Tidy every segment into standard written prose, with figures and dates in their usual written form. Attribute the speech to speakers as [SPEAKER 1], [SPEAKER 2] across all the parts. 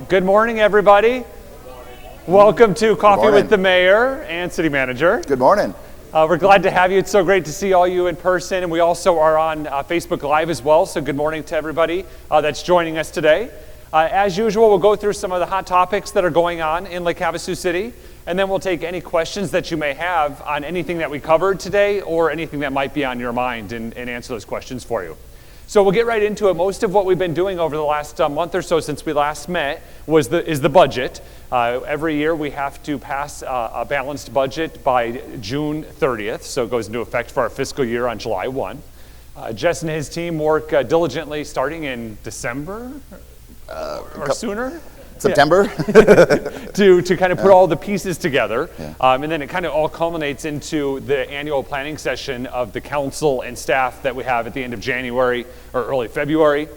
[SPEAKER 1] Good morning, everybody. Welcome to Coffee with the Mayor and City Manager.
[SPEAKER 2] Good morning.
[SPEAKER 1] We're glad to have you. It's so great to see all you in person, and we also are on Facebook Live as well, so good morning to everybody that's joining us today. As usual, we'll go through some of the hot topics that are going on in Lake Havasu City, and then we'll take any questions that you may have on anything that we covered today or anything that might be on your mind and answer those questions for you. So we'll get right into it. Most of what we've been doing over the last month or so since we last met is the budget. Every year we have to pass a balanced budget by June 30th, so it goes into effect for our fiscal year on July 1. Jess and his team work diligently starting in December or sooner?
[SPEAKER 2] September.
[SPEAKER 1] to kind of put all the pieces together. And then it kind of all culminates into the annual planning session of the council and staff that we have at the end of January or early February.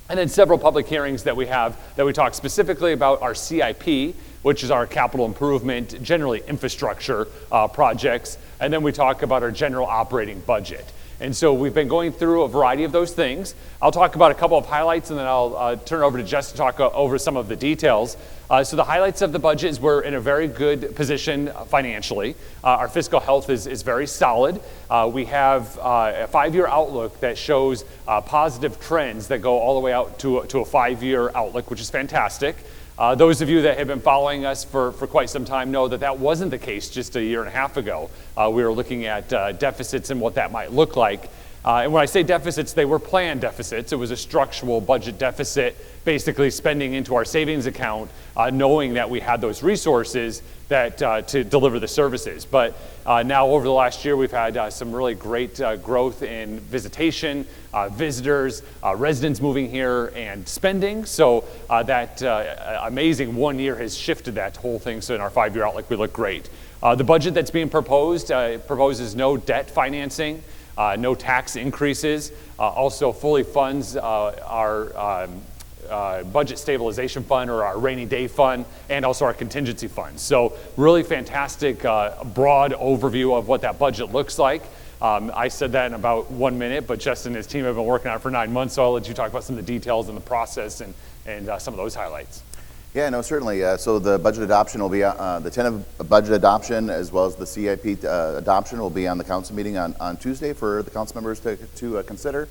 [SPEAKER 1] And then several public hearings that we have that we talk specifically about our CIP, which is our capital improvement, generally infrastructure projects. And then we talk about our general operating budget. And so we've been going through a variety of those things. I'll talk about a couple of highlights and then I'll turn it over to Jess to talk over some of the details. So the highlights of the budget is we're in a very good position financially. Our fiscal health is very solid. We have a 5-year outlook that shows positive trends that go all the way out to a 5-year outlook, which is fantastic. Those of you that have been following us for quite some time know that wasn't the case just a year and a half ago. We were looking at deficits and what that might look like. And when I say deficits, they were planned deficits. It was a structural budget deficit, basically spending into our savings account, knowing that we had those resources that to deliver the services. But now over the last year, we've had some really great growth in visitation, visitors, residents moving here, and spending. So that amazing 1 year has shifted that whole thing. So in our 5-year outlook, we look great. The budget that's being proposed proposes no debt financing, no tax increases, also fully funds our budget stabilization fund or our rainy day fund, and also our contingency fund. So really fantastic broad overview of what that budget looks like. I said that in about 1 minute, but Justin and his team have been working on it for 9 months, so I'll let you talk about some of the details and the process and some of those highlights.
[SPEAKER 2] Yeah, no, certainly. So the budget adoption will be, the tentative budget adoption as well as the CIP adoption will be on the council meeting on Tuesday for the council members to consider.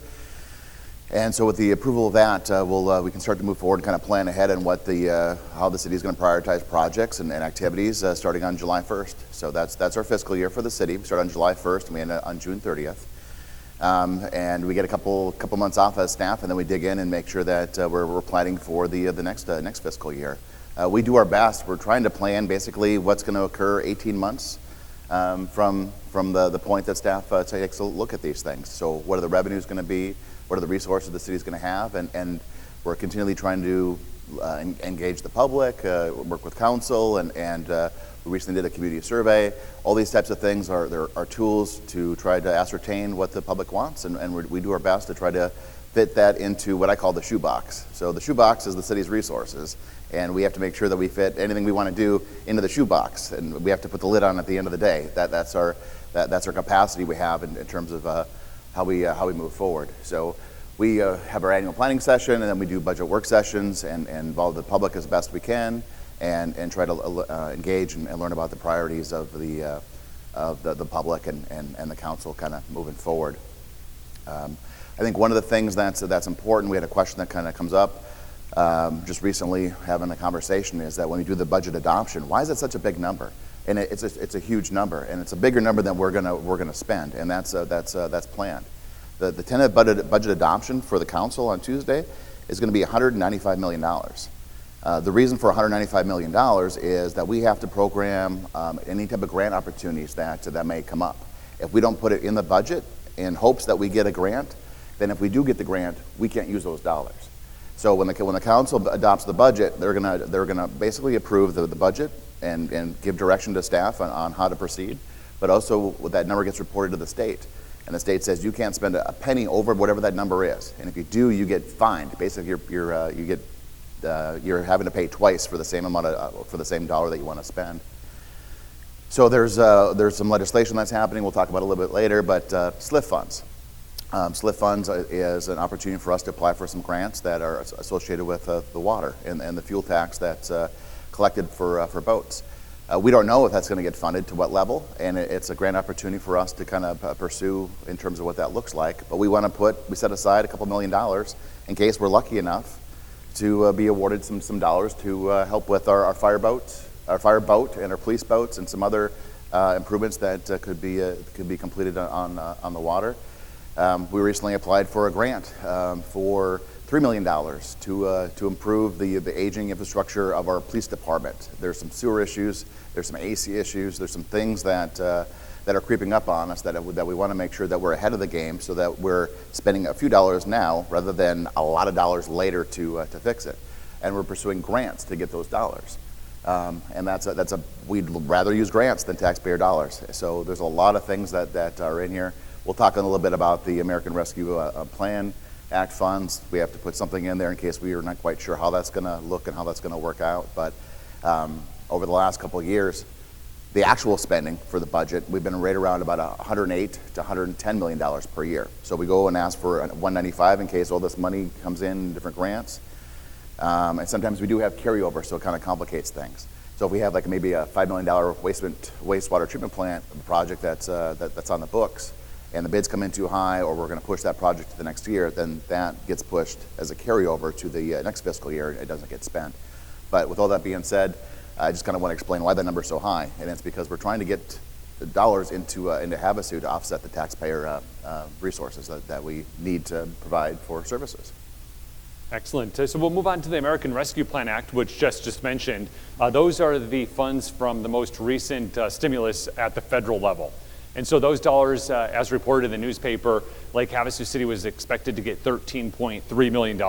[SPEAKER 2] And so with the approval of that, we can start to move forward and kind of plan ahead on what how the city is going to prioritize projects and activities starting on July 1st. So that's our fiscal year for the city. We start on July 1st and we end on June 30th. And we get a couple months off as staff, and then we dig in and make sure that we're planning for the next fiscal year. We do our best. We're trying to plan basically what's going to occur 18 months from the point that staff takes a look at these things. So what are the revenues going to be? What are the resources the city is going to have? And we're continually trying to engage the public, work with council, and we recently did a community survey. All these types of things are tools to try to ascertain what the public wants, and we do our best to try to fit that into what I call the shoebox. So the shoebox is the city's resources, and we have to make sure that we fit anything we want to do into the shoebox, and we have to put the lid on at the end of the day. That's our capacity we have in terms of how we move forward. So we have our annual planning session, and then we do budget work sessions and involve the public as best we can. And try to engage and learn about the priorities of the public and the council kind of moving forward. I think one of the things that's important, we had a question that kind of comes up just recently having a conversation, is that when we do the budget adoption, why is it such a big number? And it's a huge number, and it's a bigger number than we're gonna spend, and that's planned. The tentative budget adoption for the council on Tuesday is going to be $195 million. The reason for $195 million is that we have to program any type of grant opportunities that may come up. If we don't put it in the budget in hopes that we get a grant, then if we do get the grant, we can't use those dollars. So when the council adopts the budget, they're gonna basically approve the budget and give direction to staff on how to proceed. But also that number gets reported to the state, and the state says you can't spend a penny over whatever that number is, and if you do, you get fined. Basically, you're having to pay twice for the same amount for the same dollar that you want to spend. So there's some legislation that's happening. We'll talk about it a little bit later, but SLIF funds. SLIF funds is an opportunity for us to apply for some grants that are associated with the water and the fuel tax that's collected for boats. We don't know if that's going to get funded to what level, and it's a grant opportunity for us to kind of pursue in terms of what that looks like. But we set aside a couple $1 million in case we're lucky enough to be awarded some dollars to help with our fire boat and our police boats and some other improvements that could be completed on the water. We recently applied for a grant for $3 million to improve the aging infrastructure of our police department. There's some sewer issues, there's some AC issues, there's some things that are creeping up on us that we want to make sure that we're ahead of the game, so that we're spending a few dollars now rather than a lot of dollars later to fix it. And we're pursuing grants to get those dollars. And we'd rather use grants than taxpayer dollars. So there's a lot of things that are in here. We'll talk a little bit about the American Rescue Plan Act funds. We have to put something in there in case we are not quite sure how that's going to look and how that's going to work out. But over the last couple of years, the actual spending for the budget, we've been right around about $108 to $110 million per year. So we go and ask for $195 in case all this money comes in different grants. And sometimes we do have carryover, so it kind of complicates things. So if we have like maybe a $5 million wastewater treatment plant project that's on the books, and the bids come in too high, or we're going to push that project to the next year, then that gets pushed as a carryover to the next fiscal year. It doesn't get spent. But with all that being said, I just kind of want to explain why that number is so high, and it's because we're trying to get the dollars into Havasu to offset the taxpayer resources that we need to provide for services.
[SPEAKER 1] Excellent. So we'll move on to the American Rescue Plan Act, which Jess just mentioned. Those are the funds from the most recent stimulus at the federal level. And so those dollars, as reported in the newspaper, Lake Havasu City was expected to get $13.3 million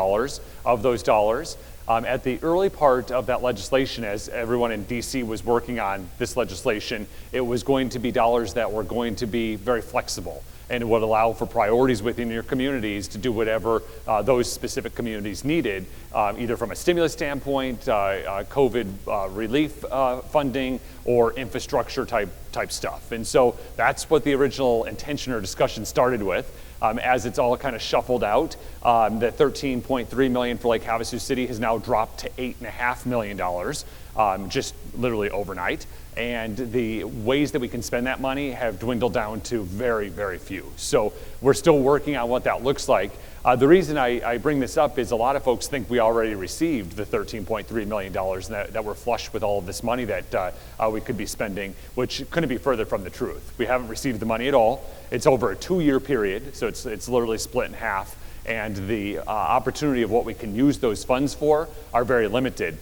[SPEAKER 1] of those dollars. At the early part of that legislation, as everyone in DC was working on this legislation, it was going to be dollars that were going to be very flexible, and it would allow for priorities within your communities to do whatever those specific communities needed, either from a stimulus standpoint, COVID relief funding, or infrastructure type stuff. And so that's what the original intention or discussion started with. As it's all kind of shuffled out, the $13.3 million for Lake Havasu City has now dropped to $8.5 million, just literally overnight. And the ways that we can spend that money have dwindled down to very, very few. So we're still working on what that looks like. The reason I bring this up is a lot of folks think we already received the $13.3 million that we're flush with all of this money that we could be spending, which couldn't be further from the truth. We haven't received the money at all. It's over a 2-year period, so it's literally split in half. And the opportunity of what we can use those funds for are very limited.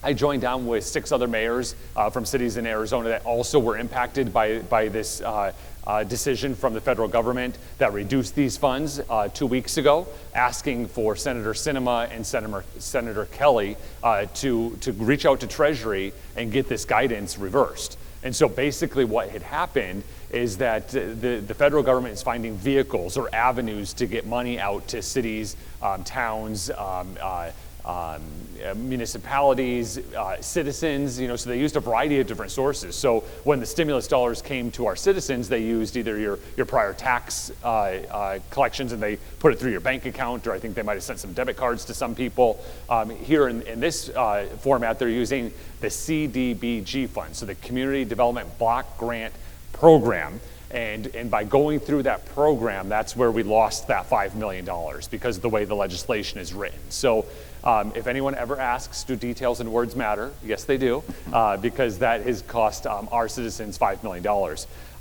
[SPEAKER 1] I joined down with 6 other mayors from cities in Arizona that also were impacted by this decision from the federal government that reduced these funds 2 weeks ago, asking for Senator Sinema and Senator Kelly to reach out to Treasury and get this guidance reversed. And so basically what had happened is that the federal government is finding vehicles or avenues to get money out to cities, towns, municipalities, citizens, so they used a variety of different sources. So when the stimulus dollars came to our citizens, they used either your prior tax collections and they put it through your bank account, or I think they might have sent some debit cards to some people. Here in this format, they're using the CDBG fund, so the Community Development Block Grant Program. And by going through that program, that's where we lost that $5 million because of the way the legislation is written. So if anyone ever asks, do details and words matter? Yes, they do, because that has cost our citizens $5 million.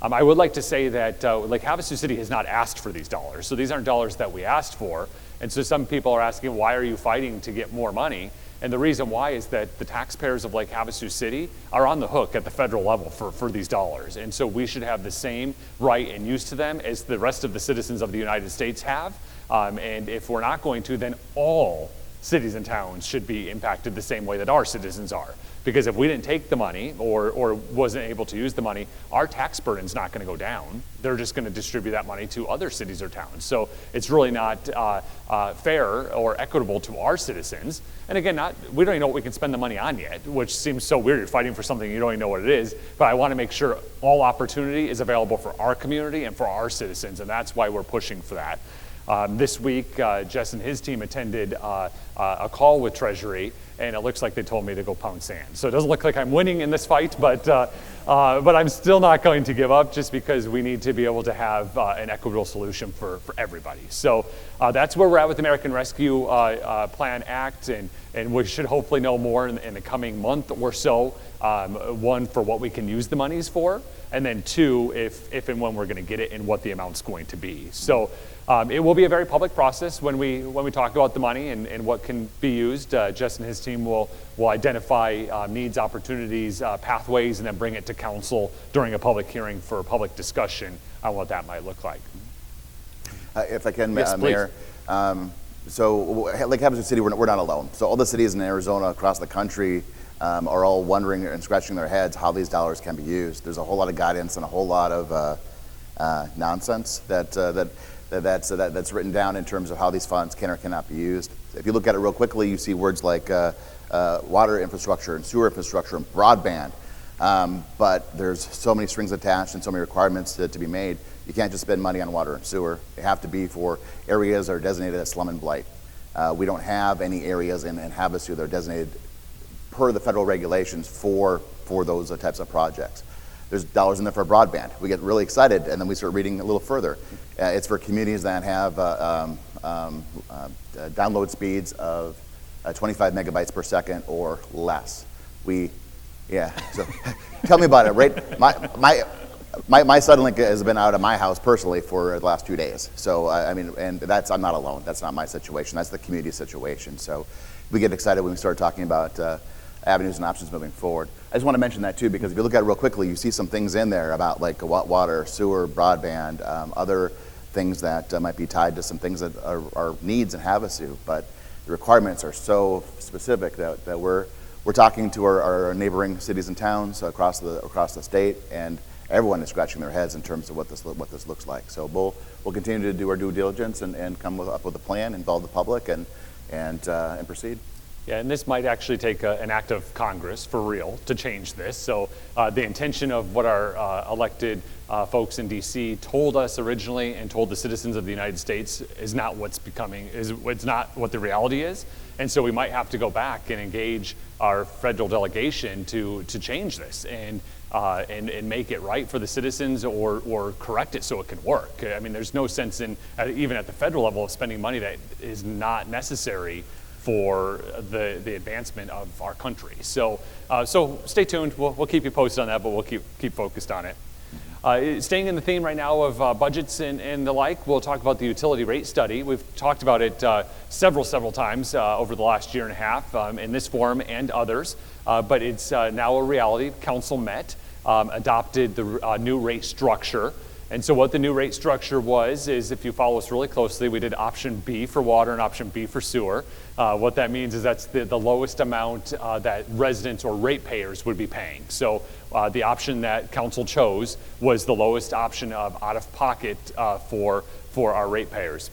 [SPEAKER 1] I would like to say that Lake Havasu City has not asked for these dollars. So these aren't dollars that we asked for. And so some people are asking, why are you fighting to get more money? And the reason why is that the taxpayers of Lake Havasu City are on the hook at the federal level for these dollars. And so we should have the same right and use to them as the rest of the citizens of the United States have. And if we're not going to, then all cities and towns should be impacted the same way that our citizens are. Because if we didn't take the money or wasn't able to use the money, our tax burden's not going to go down. They're just going to distribute that money to other cities or towns. So it's really not fair or equitable to our citizens. And again, we don't even know what we can spend the money on yet, which seems so weird. You're fighting for something you don't even know what it is. But I want to make sure all opportunity is available for our community and for our citizens, and that's why we're pushing for that. This week, Jess and his team attended a call with Treasury, and it looks like they told me to go pound sand. So it doesn't look like I'm winning in this fight, but I'm still not going to give up, just because we need to be able to have an equitable solution for everybody. So that's where we're at with the American Rescue Plan Act, and we should hopefully know more in the coming month or so. One, for what we can use the monies for, and then two, if and when we're going to get it and what the amount's going to be. So it will be a very public process when we talk about the money and what can be used. Jess and his team will identify needs, opportunities, pathways, and then bring it to council during a public hearing for a public discussion on what that might look like.
[SPEAKER 2] If I can,
[SPEAKER 1] Yes,
[SPEAKER 2] Mayor. So Lake Havasu City, we're not alone. So all the cities in Arizona across the country are all wondering and scratching their heads how these dollars can be used. There's a whole lot of guidance and a whole lot of nonsense that's written down in terms of how these funds can or cannot be used. If you look at it real quickly, you see words like water infrastructure and sewer infrastructure and broadband. But there's so many strings attached and so many requirements to be made. You can't just spend money on water and sewer. They have to be for areas that are designated as slum and blight. We don't have any areas in Havasu that are designated per the federal regulations for those types of projects. There's dollars in there for broadband. We get really excited, and then we start reading a little further. It's for communities that have download speeds of 25 megabytes per second or less. So tell me about it, right? My Suddenlink has been out of my house personally for the last 2 days. So and I'm not alone. That's not my situation. That's the community situation. So we get excited when we start talking about avenues and options moving forward. I just want to mention that too, because if you look at it real quickly, you see some things in there about like water, sewer, broadband, other things that might be tied to some things that are needs in Havasu, but the requirements are so specific that we're talking to our neighboring cities and towns across the state, and everyone is scratching their heads in terms of what this looks like. So we'll continue to do our due diligence and come up with a plan, involve the public, and proceed.
[SPEAKER 1] Yeah, and this might actually take an act of Congress for real to change this. So the intention of what our elected folks in D.C. told us originally and told the citizens of the United States is not it's not what the reality is. And so we might have to go back and engage our federal delegation to change this and make it right for the citizens or correct it so it can work. I mean, there's no sense in, even at the federal level, of spending money that is not necessary for the advancement of our country. So stay tuned. We'll keep you posted on that, but we'll keep focused on it. Staying in the theme right now of budgets and the like, we'll talk about the utility rate study. We've talked about it several times over the last year and a half in this forum and others, but it's now a reality. Council met, adopted the new rate structure. And so what the new rate structure is, if you follow us really closely, we did option B for water and option B for sewer. What that means is that's the lowest amount that residents or ratepayers would be paying. So the option that council chose was the lowest option of out-of-pocket for our ratepayers.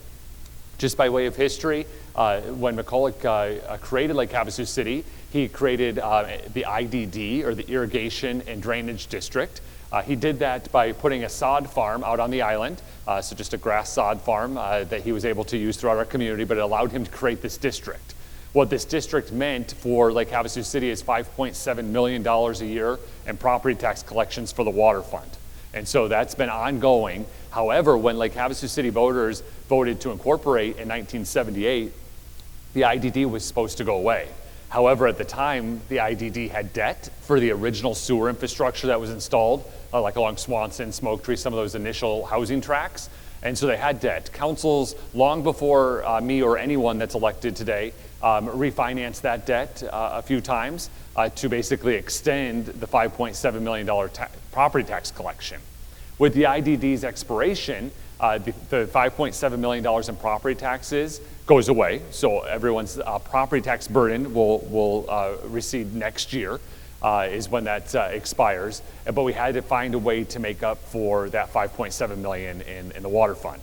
[SPEAKER 1] Just by way of history, when McCulloch created Lake Havasu City, he created the IDD, or the Irrigation and Drainage District. He did that by putting a sod farm out on the island, so just a grass sod farm that he was able to use throughout our community, but it allowed him to create this district. What this district meant for Lake Havasu City is $5.7 million a year in property tax collections for the water fund. And so that's been ongoing. However, when Lake Havasu City voters voted to incorporate in 1978, the IDD was supposed to go away. However, at the time, the IDD had debt for the original sewer infrastructure that was installed, like along Swanson, Smoke Tree, some of those initial housing tracts. And so they had debt. Councils, long before me or anyone that's elected today, refinanced that debt a few times to basically extend the $5.7 million property tax collection. With the IDD's expiration, the $5.7 million in property taxes goes away, so everyone's property tax burden will recede next year. is when that expires. But we had to find a way to make up for that $5.7 million in the water fund.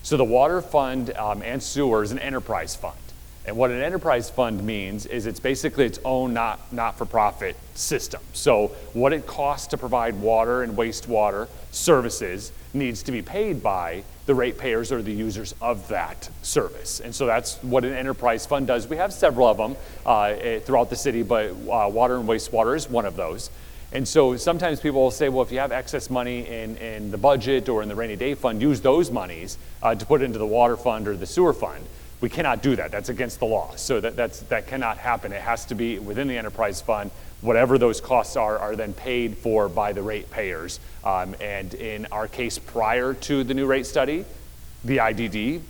[SPEAKER 1] So the water fund and sewer is an enterprise fund. And what an enterprise fund means is it's basically its own not-for-profit system. So what it costs to provide water and wastewater services needs to be paid by the ratepayers or the users of that service. And so that's what an enterprise fund does. We have several of them throughout the city, but water and wastewater is one of those. And so sometimes people will say, well, if you have excess money in the budget or in the rainy day fund, use those monies to put into the water fund or the sewer fund. We cannot do that. That's against the law. So that cannot happen. It has to be within the enterprise fund. Whatever those costs are then paid for by the ratepayers. And in our case, prior to the new rate study, the IDD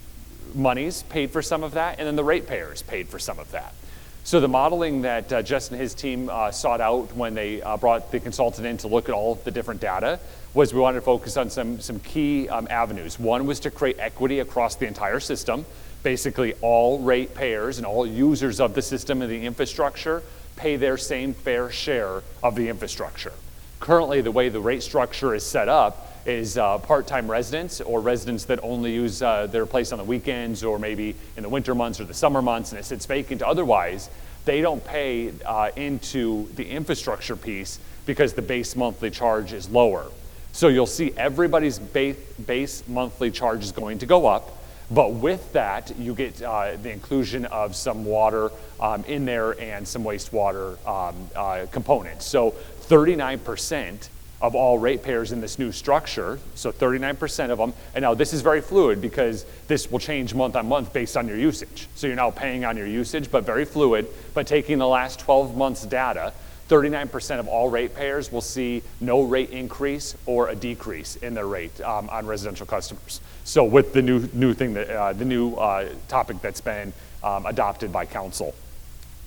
[SPEAKER 1] monies paid for some of that, and then the ratepayers paid for some of that. So the modeling that Justin and his team sought out when they brought the consultant in to look at all of the different data was we wanted to focus on some key avenues. One was to create equity across the entire system. Basically, all ratepayers and all users of the system and the infrastructure pay their same fair share of the infrastructure. Currently, the way the rate structure is set up is part-time residents or residents that only use their place on the weekends or maybe in the winter months or the summer months and it sits vacant. Otherwise, they don't pay into the infrastructure piece because the base monthly charge is lower. So you'll see everybody's base monthly charge is going to go up. But with that, you get the inclusion of some water in there and some wastewater components. So 39% of all ratepayers in this new structure, so 39% of them, and now this is very fluid because this will change month on month based on your usage. So you're now paying on your usage, but very fluid. But taking the last 12 months data, 39% of all ratepayers will see no rate increase or a decrease in their rate on residential customers. So with the new thing, the new topic that's been adopted by council.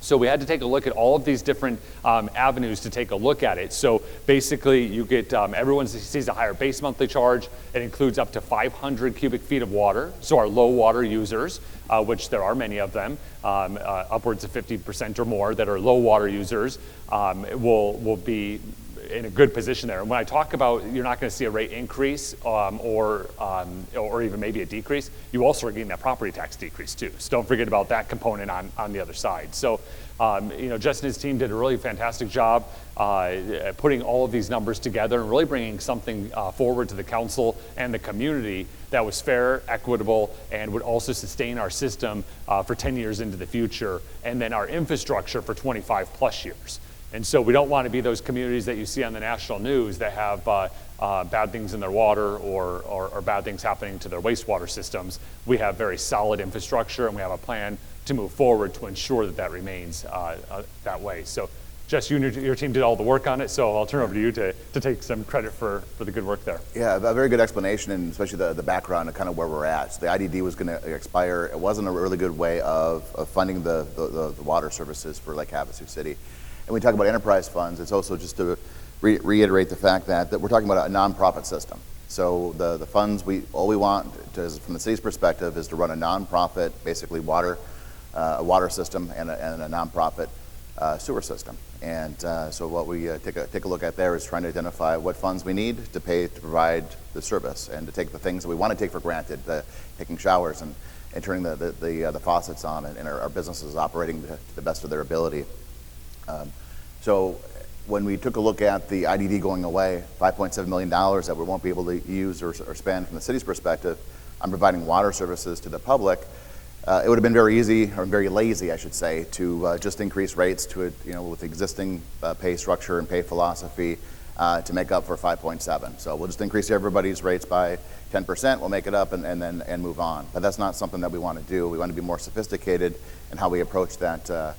[SPEAKER 1] So we had to take a look at all of these different avenues to take a look at it. So basically you get, everyone sees a higher base monthly charge. It includes up to 500 cubic feet of water. So our low water users, which there are many of them, upwards of 50% or more that are low water users, will be in a good position there. And when I talk about you're not going to see a rate increase or even maybe a decrease, you also are getting that property tax decrease too. So don't forget about that component on the other side. So Justin and his team did a really fantastic job putting all of these numbers together and really bringing something forward to the council and the community that was fair, equitable, and would also sustain our system for 10 years into the future, and then our infrastructure for 25 plus years. And so we don't want to be those communities that you see on the national news that have bad things in their water or bad things happening to their wastewater systems. We have very solid infrastructure, and we have a plan to move forward to ensure that remains that way. So Jess, you and your team did all the work on it, so I'll turn over to you to take some credit for the good work there.
[SPEAKER 2] Yeah, a very good explanation, and especially the background of kind of where we're at. So the IDD was going to expire. It wasn't a really good way of funding the water services for Lake Havasu City. And we talk about enterprise funds, it's also just to reiterate the fact that we're talking about a nonprofit system. So the funds, all we want from the city's perspective is to run a nonprofit, basically a water system and a nonprofit sewer system. And so what we take a look at there is trying to identify what funds we need to pay to provide the service and to take the things that we want to take for granted, taking showers and turning the faucets on and our businesses operating to the best of their ability. So when we took a look at the IDD going away, $5.7 million that we won't be able to use or spend from the city's perspective on providing water services to the public, it would have been very easy, or very lazy, I should say, to just increase rates to with existing pay structure and pay philosophy to make up for 5.7. So we'll just increase everybody's rates by 10%. We'll make it up and then move on. But that's not something that we want to do. We want to be more sophisticated in how we approach that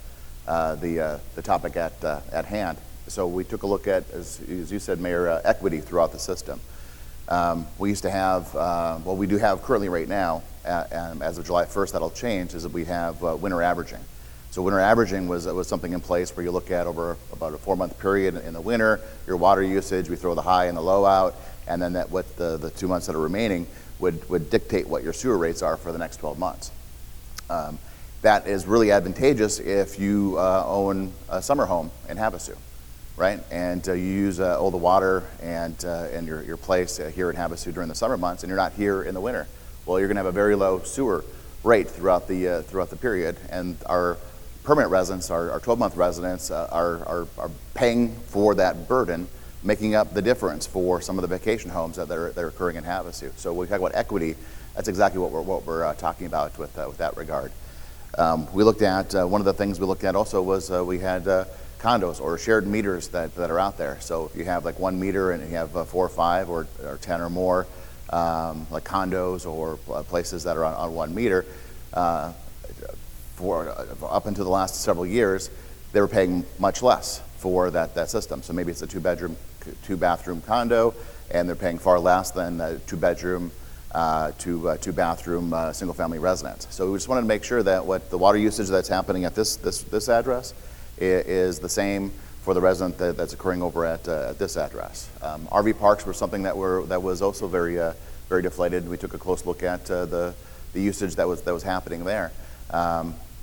[SPEAKER 2] the topic at hand. So we took a look at, as you said, Mayor, equity throughout the system. We used to have, well, we do have currently right now, and as of July 1st, that'll change, is that we have winter averaging. So winter averaging was something in place where you look at over about a 4-month period in the winter, your water usage, we throw the high and the low out, and then that what the 2 months that are remaining would dictate what your sewer rates are for the next 12 months. That is really advantageous if you own a summer home in Havasu, right? And you use all the water and your place here in Havasu during the summer months, and you're not here in the winter. Well, you're going to have a very low sewer rate throughout the period, and our permanent residents, our 12-month residents, are paying for that burden, making up the difference for some of the vacation homes that are occurring in Havasu. So when we talk about equity, that's exactly what we're talking about with that regard. We looked at one of the things we looked at also was we had condos or shared meters that are out there. So if you have like 1 meter and you have 4 or 5 or 10 or more, like condos or places that are on 1 meter, for up until the last several years, they were paying much less for that system. So maybe it's a 2-bedroom, 2-bathroom condo, and they're paying far less than a 2-bedroom, 2-bathroom single-family residence. So we just wanted to make sure that what the water usage that's happening at this address is the same for the resident that's occurring over at this address. RV parks were something that was also very deflated. We took a close look at the usage that was happening there.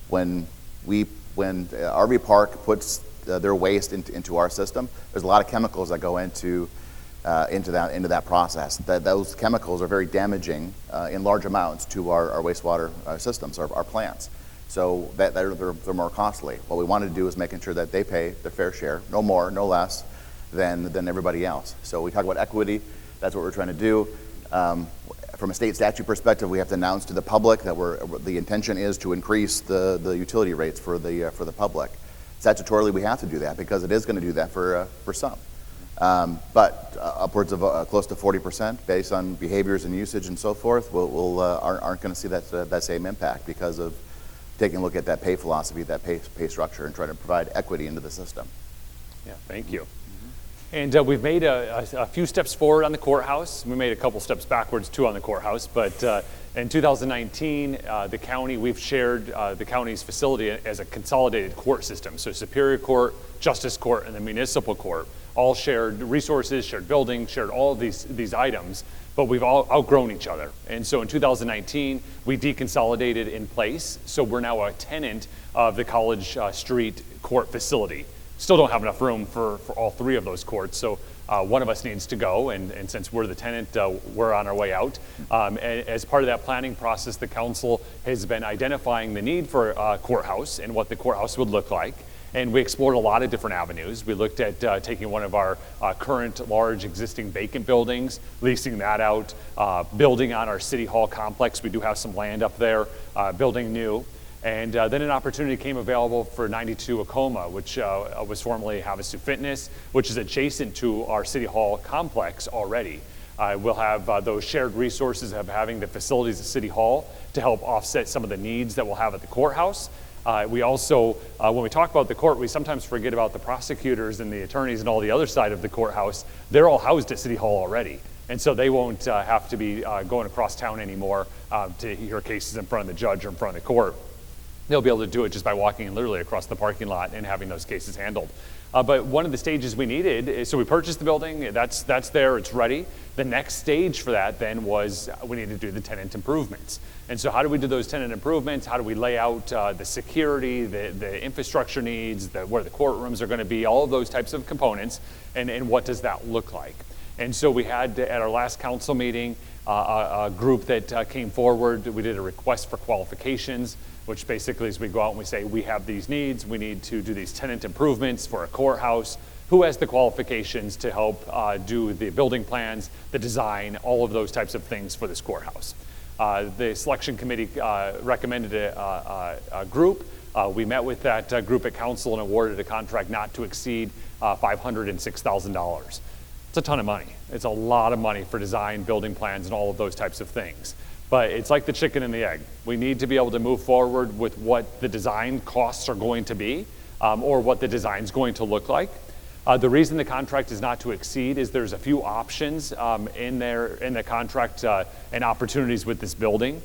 [SPEAKER 2] When RV park puts their waste into our system, there's a lot of chemicals that go into that process. Those chemicals are very damaging in large amounts to our wastewater systems, our plants. So they're more costly. What we wanted to do is making sure that they pay their fair share, no more, no less than everybody else. So we talk about equity. That's what we're trying to do. From a state statute perspective, we have to announce to the public that the intention is to increase the utility rates for the public. Statutorily, we have to do that because it is going to do that for some. But upwards of close to 40% based on behaviors and usage and so forth, aren't going to see that same impact because of taking a look at that pay philosophy, that pay structure, and trying to provide equity into the system.
[SPEAKER 1] Yeah, thank you. And we've made a few steps forward on the courthouse. We made a couple steps backwards too on the courthouse, but in 2019, the county, we've shared the county's facility as a consolidated court system. So Superior Court, Justice Court, and the Municipal Court all shared resources, shared buildings, shared all of these items, but we've all outgrown each other. And so in 2019, we deconsolidated in place. So we're now a tenant of the College Street Court facility. Still don't have enough room for all 3 of those courts, so one of us needs to go, and since we're the tenant, we're on our way out. And as part of that planning process, the council has been identifying the need for a courthouse and what the courthouse would look like, and we explored a lot of different avenues. We looked at taking one of our current large existing vacant buildings, leasing that out, building on our City Hall complex. We do have some land up there, building new. And then an opportunity came available for 92 Acoma, which was formerly Havasu Fitness, which is adjacent to our City Hall complex already. We'll have those shared resources of having the facilities at City Hall to help offset some of the needs that we'll have at the courthouse. We also, when we talk about the court, we sometimes forget about the prosecutors and the attorneys and all the other side of the courthouse. They're all housed at City Hall already. And so they won't have to be going across town anymore to hear cases in front of the judge or in front of the court. They'll be able to do it just by walking literally across the parking lot and having those cases handled. But one of the stages we needed is, so we purchased the building, that's there, it's ready. The next stage for that then was we needed to do the tenant improvements. And so how do we do those tenant improvements? How do we lay out the security, the infrastructure needs, where the courtrooms are going to be, all of those types of components, and what does that look like? And so we had, at our last council meeting, a group that came forward. We did a request for qualifications, which basically is we go out and we say, we have these needs, we need to do these tenant improvements for a courthouse. Who has the qualifications to help do the building plans, the design, all of those types of things for this courthouse? The selection committee recommended a group. We met with that group at council and awarded a contract not to exceed $506,000. It's a ton of money. It's a lot of money for design, building plans, and all of those types of things. But it's like the chicken and the egg. We need to be able to move forward with what the design costs are going to be, or what the design's going to look like. The reason the contract is not to exceed is there's a few options in the contract and opportunities with this building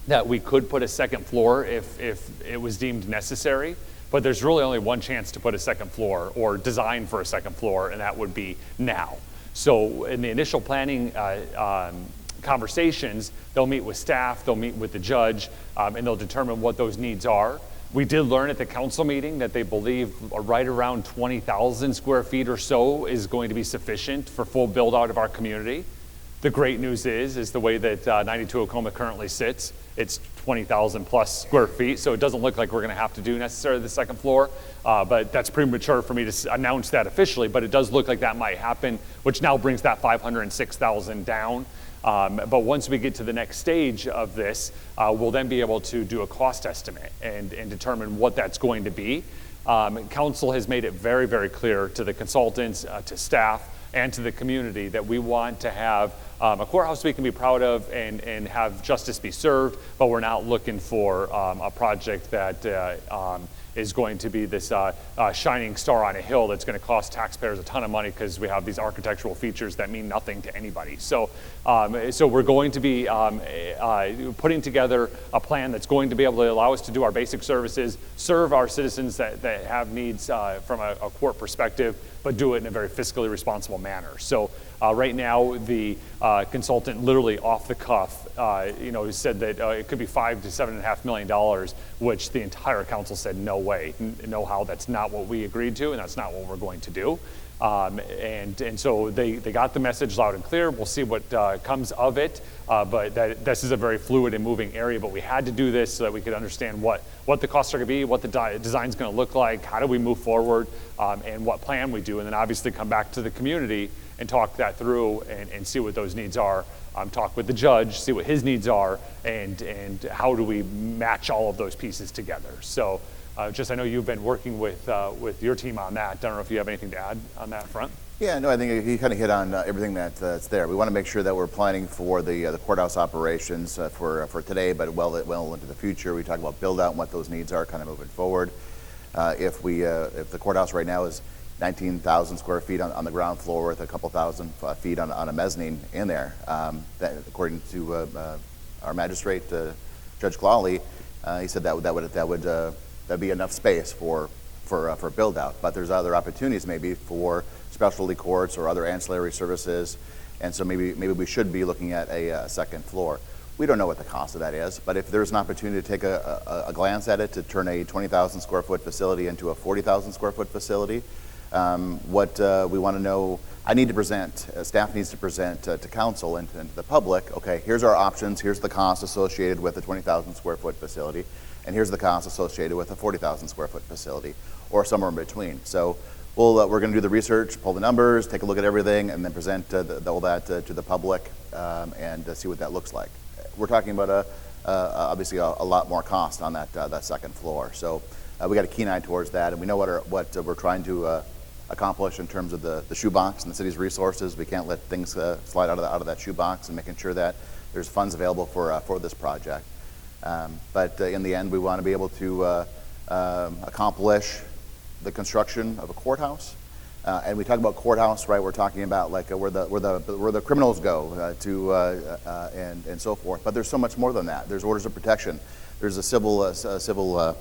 [SPEAKER 1] that we could put a second floor if it was deemed necessary. But there's really only one chance to put a second floor or design for a second floor, and that would be now. So in the initial planning conversations, they'll meet with staff, they'll meet with the judge, and they'll determine what those needs are. We did learn at the council meeting that they believe right around 20,000 square feet or so is going to be sufficient for full build out of our community. The great news is the way that 92 Oklahoma currently sits, it's 20,000 plus square feet, so it doesn't look like we're going to have to do necessarily the second floor, but that's premature for me to announce that officially, but it does look like that might happen, which now brings that 506,000 down. But once we get to the next stage of this, we'll then be able to do a cost estimate and determine what that's going to be. Council has made it very, very clear to the consultants, to staff, and to the community that we want to have a courthouse we can be proud of and have justice be served, but we're not looking for a project that is going to be this shining star on a hill that's going to cost taxpayers a ton of money because we have these architectural features that mean nothing to anybody. So, so we're going to be putting together a plan that's going to be able to allow us to do our basic services, serve our citizens that have needs from a court perspective, but do it in a very fiscally responsible manner. So right now, the consultant literally off the cuff, said that it could be $5 to $7.5 million, which the entire council said no way, no how. That's not what we agreed to, and that's not what we're going to do. And so they got the message loud and clear. We'll see what comes of it, but this is a very fluid and moving area. But we had to do this so that we could understand what the costs are going to be, what the design's going to look like, how do we move forward, and what plan we do, and then obviously come back to the community and talk that through and see what those needs are. Talk with the judge, see what his needs are, and how do we match all of those pieces together. So I know you've been working with your team on that. I don't know if you have anything to add on that front.
[SPEAKER 2] Yeah, no, I think he kind of hit on everything that's there. We want to make sure that we're planning for the courthouse operations for today, but well into the future. We talk about build out and what those needs are kind of moving forward. If the courthouse right now is 19,000 square feet on the ground floor with a couple thousand feet on a mezzanine in there, that according to our magistrate, Judge Clawley, he said that'd be enough space for build out. But there's other opportunities maybe for specialty courts or other ancillary services, and so maybe we should be looking at a second floor. We don't know what the cost of that is, but if there's an opportunity to take a glance at it to turn a 20,000 square foot facility into a 40,000 square foot facility, what we want to know, staff needs to present to council and to the public, okay, here's our options, here's the cost associated with a 20,000 square foot facility, and here's the cost associated with a 40,000 square foot facility, or somewhere in between. So we're going to do the research, pull the numbers, take a look at everything, and then present all that to the public and see what that looks like. We're talking about obviously a lot more cost on that second floor. So we got a keen eye towards that, and we know what we're trying to accomplish in terms of the shoebox and the city's resources. We can't let things slide out of that shoebox, and making sure that there's funds available for this project. But in the end, we want to be able to accomplish the construction of a courthouse. And we talk about courthouse, right? We're talking about like where the criminals go and so forth. But there's so much more than that. There's orders of protection. There's a civil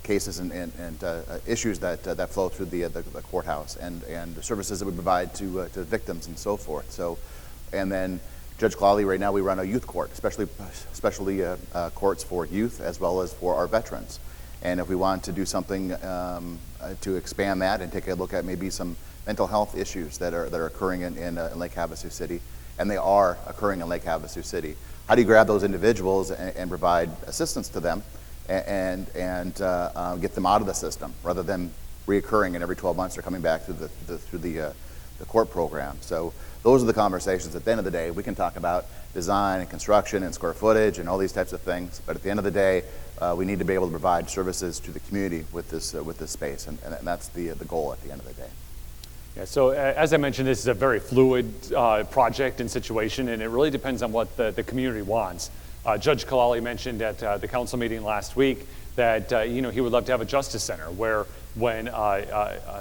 [SPEAKER 2] cases and issues that flow through the courthouse, and the services that we provide to victims and so forth. So, and then Judge Clawley, right now we run a youth court, especially courts for youth as well as for our veterans. And if we want to do something to expand that and take a look at maybe some mental health issues that are occurring in Lake Havasu City, and they are occurring in Lake Havasu City, how do you grab those individuals and provide assistance to them and get them out of the system rather than reoccurring and every 12 months they're coming back through the court program? So those are the conversations. At the end of the day, we can talk about design and construction and square footage and all these types of things, but at the end of the day, we need to be able to provide services to the community with this space, and that's the goal at the end of the day.
[SPEAKER 1] Yeah, so as I mentioned, this is a very fluid project and situation, and it really depends on what the community wants. Judge Kalali mentioned at the council meeting last week that he would love to have a justice center where when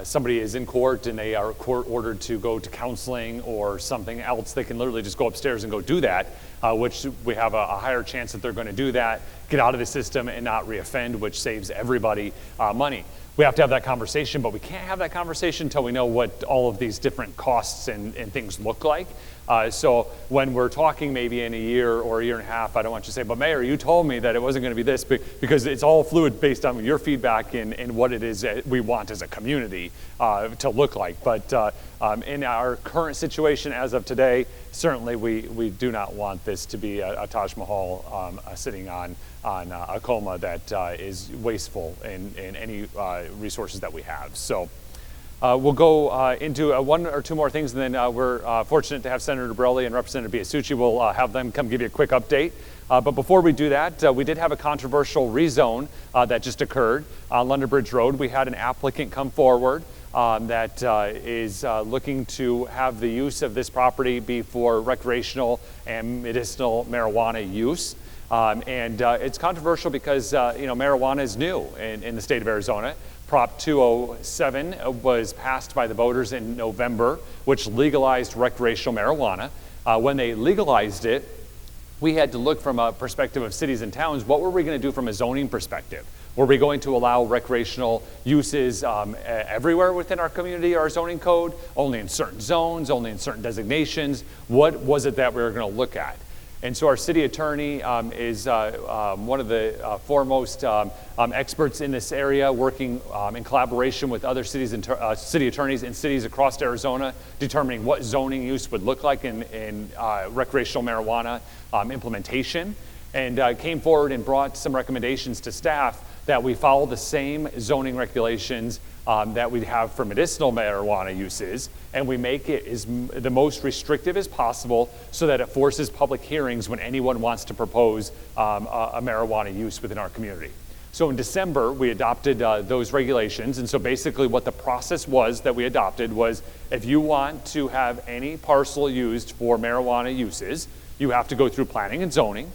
[SPEAKER 1] somebody is in court and they are court ordered to go to counseling or something else, they can literally just go upstairs and go do that, which we have a higher chance that they're going to do that, get out of the system and not reoffend, which saves everybody money. We have to have that conversation, but we can't have that conversation until we know what all of these different costs and things look like. So when we're talking maybe in a year or a year and a half, I don't want you to say, but Mayor, you told me that it wasn't going to be this, because it's all fluid based on your feedback and what it is that we want as a community to look like. But in our current situation as of today, certainly we do not want this to be a Taj Mahal sitting on a coma that is wasteful in any resources that we have. So we'll go into one or two more things, and then we're fortunate to have Senator Borelli and Representative Biasucci. We'll have them come give you a quick update. But before we do that, we did have a controversial rezone that just occurred on London Bridge Road. We had an applicant come forward that is looking to have the use of this property be for recreational and medicinal marijuana use. It's controversial because marijuana is new in the state of Arizona. Prop 207 was passed by the voters in November, which legalized recreational marijuana. When they legalized it, we had to look from a perspective of cities and towns. What were we going to do from a zoning perspective? Were we going to allow recreational uses everywhere within our community, our zoning code, only in certain zones, only in certain designations? What was it that we were going to look at? And so our city attorney is one of the foremost experts in this area, working in collaboration with other cities and city attorneys in cities across Arizona, determining what zoning use would look like in recreational marijuana implementation, and came forward and brought some recommendations to staff that we follow the same zoning regulations that we have for medicinal marijuana uses, and we make it the most restrictive as possible so that it forces public hearings when anyone wants to propose a marijuana use within our community. So in December, we adopted those regulations, and so basically what the process was that we adopted was, if you want to have any parcel used for marijuana uses, you have to go through planning and zoning,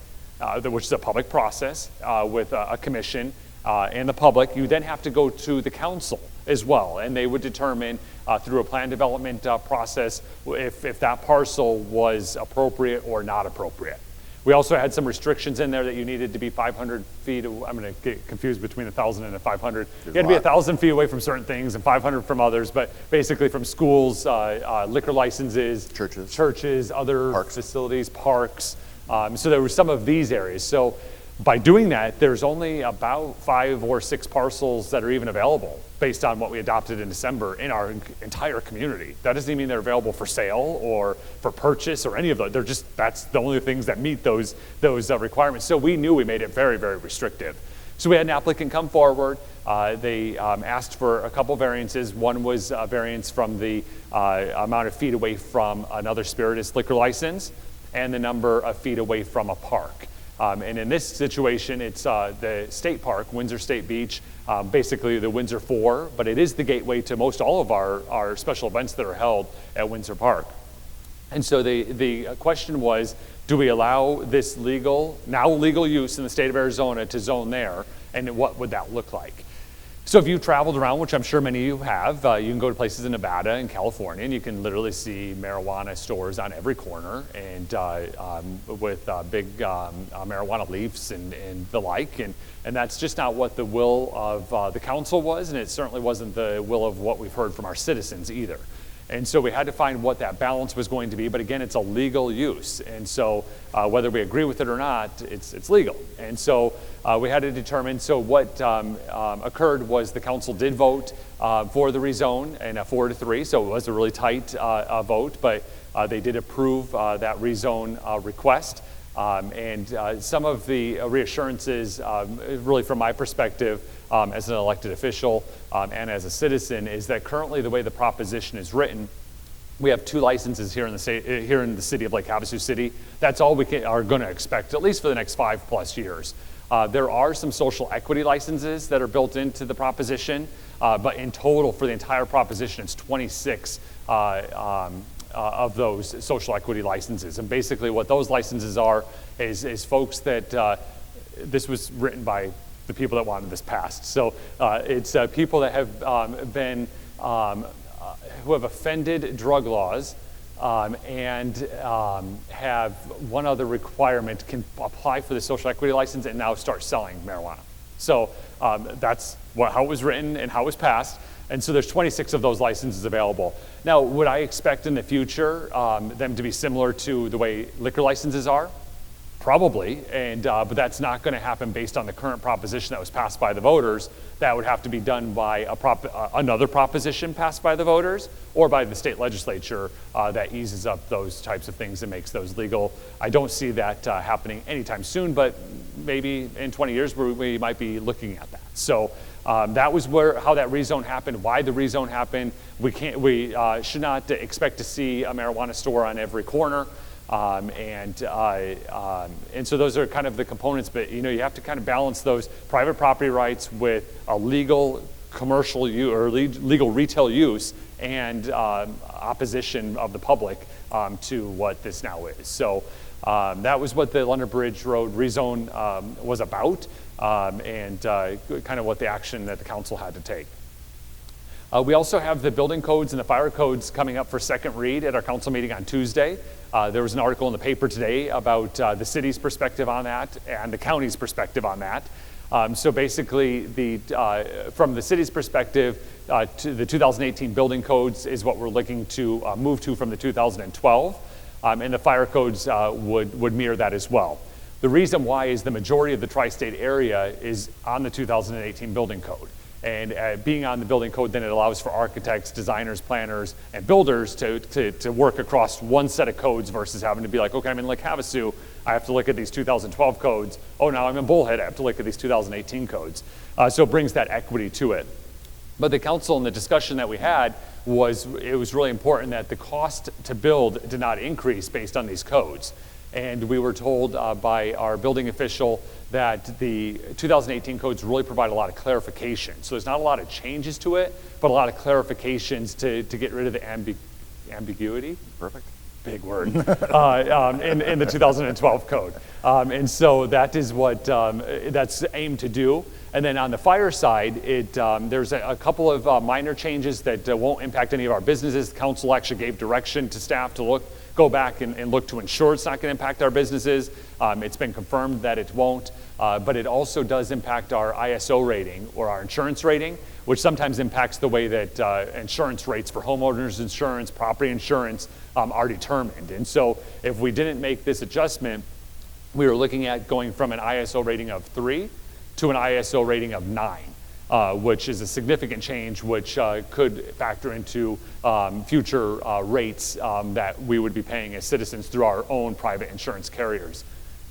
[SPEAKER 1] which is a public process with a commission and the public. You then have to go to the council as well, and they would determine through a plan development process if that parcel was appropriate or not appropriate. We also had some restrictions in there that you needed to be 500 feet. I'm going to get confused between 1,000 and 500. You had to be 1,000 feet away from certain things and 500 from others, but basically from schools, liquor licenses, churches, other facilities, parks. So there were some of these areas. So by doing that, there's only about 5 or 6 parcels that are even available based on what we adopted in December in our entire community. That doesn't even mean they're available for sale or for purchase or any of those. They're just, that's the only things that meet those requirements. So we knew we made it very, very restrictive. So we had an applicant come forward. They asked for a couple variances. One was a variance from the amount of feet away from another spirituous liquor license and the number of feet away from a park. And in this situation, it's the state park, Windsor State Beach, basically the Windsor 4, but it is the gateway to most all of our special events that are held at Windsor Park. And so the question was, do we allow this now legal use in the state of Arizona to zone there, and what would that look like? So if you've traveled around, which I'm sure many of you have, you can go to places in Nevada and California, and you can literally see marijuana stores on every corner, and with big marijuana leaves and the like, and that's just not what the will of the council was, and it certainly wasn't the will of what we've heard from our citizens either. And so we had to find what that balance was going to be, but again, it's a legal use, and so whether we agree with it or not, it's legal. And so we had to determine, so what occurred was the council did vote for the rezone in a 4-3, so it was a really tight vote, but they did approve that rezone request. And some of the reassurances, really from my perspective, as an elected official and as a citizen, is that currently the way the proposition is written, we have 2 licenses here in the state, here in the city of Lake Havasu City. That's all we are going to expect, at least for the next 5+ years. There are some social equity licenses that are built into the proposition, but in total for the entire proposition, it's 26 of those social equity licenses. And basically what those licenses are is folks that, this was written by the people that wanted this passed. So it's people that have been, who have offended drug laws and have one other requirement: can apply for the social equity license and now start selling marijuana. So that's how it was written and how it was passed. And so there's 26 of those licenses available. Now, would I expect in the future them to be similar to the way liquor licenses are? Probably, but that's not going to happen based on the current proposition that was passed by the voters. That would have to be done by another proposition passed by the voters or by the state legislature that eases up those types of things and makes those legal. I don't see that happening anytime soon, but maybe in 20 years we might be looking at that. So that was how that rezone happened, why the rezone happened. We should not expect to see a marijuana store on every corner. And so those are kind of the components, but you have to kind of balance those private property rights with a legal commercial use or legal retail use and opposition of the public to what this now is. So that was what the London Bridge Road rezone was about, and kind of what the action that the council had to take. We also have the building codes and the fire codes coming up for second read at our council meeting on Tuesday. There was an article in the paper today about the city's perspective on that and the county's perspective on that. So basically, from the city's perspective, to the 2018 building codes is what we're looking to move to from the 2012, and the fire codes would mirror that as well. The reason why is the majority of the tri-state area is on the 2018 building code. And being on the building code, then it allows for architects, designers, planners, and builders to work across one set of codes versus having to be like, okay, I'm in Lake Havasu, I have to look at these 2012 codes. Oh, now I'm in Bullhead, I have to look at these 2018 codes. So it brings that equity to it. But the council and the discussion that we had was really important that the cost to build did not increase based on these codes. And we were told by our building official that the 2018 codes really provide a lot of clarification. So there's not a lot of changes to it, but a lot of clarifications to get rid of the ambiguity. Perfect. Big word. In the 2012 code. And so that is what that's aimed to do. And then on the fire side, there's a couple of minor changes that won't impact any of our businesses. The council actually gave direction to staff to go back and look to ensure it's not going to impact our businesses. It's been confirmed that it won't, but it also does impact our ISO rating or our insurance rating, which sometimes impacts the way that insurance rates for homeowners insurance, property insurance are determined. And so if we didn't make this adjustment, we were looking at going from an ISO rating of 3 to an ISO rating of 9. Which is a significant change, which could factor into future rates that we would be paying as citizens through our own private insurance carriers.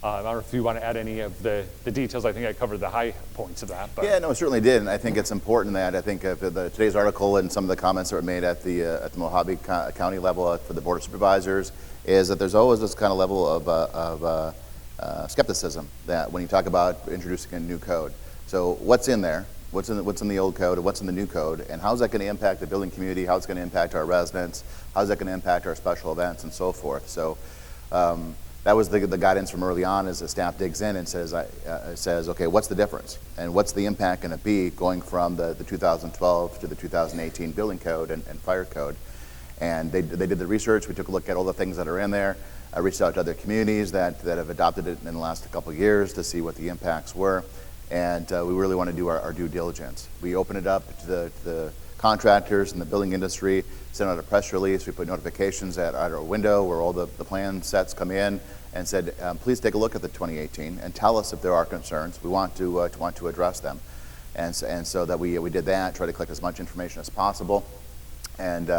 [SPEAKER 1] I don't know if you want to add any of the details. I think I covered the high points of that. But.
[SPEAKER 2] Yeah, no, it certainly did, and I think it's important that I think today's article and some of the comments that were made at the Mojave County level for the Board of Supervisors is that there's always this kind of level of skepticism that when you talk about introducing a new code. So what's in there? What's in the old code and what's in the new code, and how's that going to impact the building community, how it's going to impact our residents, how's that going to impact our special events and so forth. So that was the guidance from early on as the staff digs in and says, okay, what's the difference? And what's the impact going to be going from the 2012 to the 2018 building code and fire code? And they did the research. We took a look at all the things that are in there. I reached out to other communities that have adopted it in the last couple of years to see what the impacts were. And we really want to do our due diligence. We open it up to the contractors in the building industry, sent out a press release, we put notifications at our window where all the plan sets come in and said, please take a look at the 2018 and tell us if there are concerns. We want to address them. And so that we did that, try to collect as much information as possible. And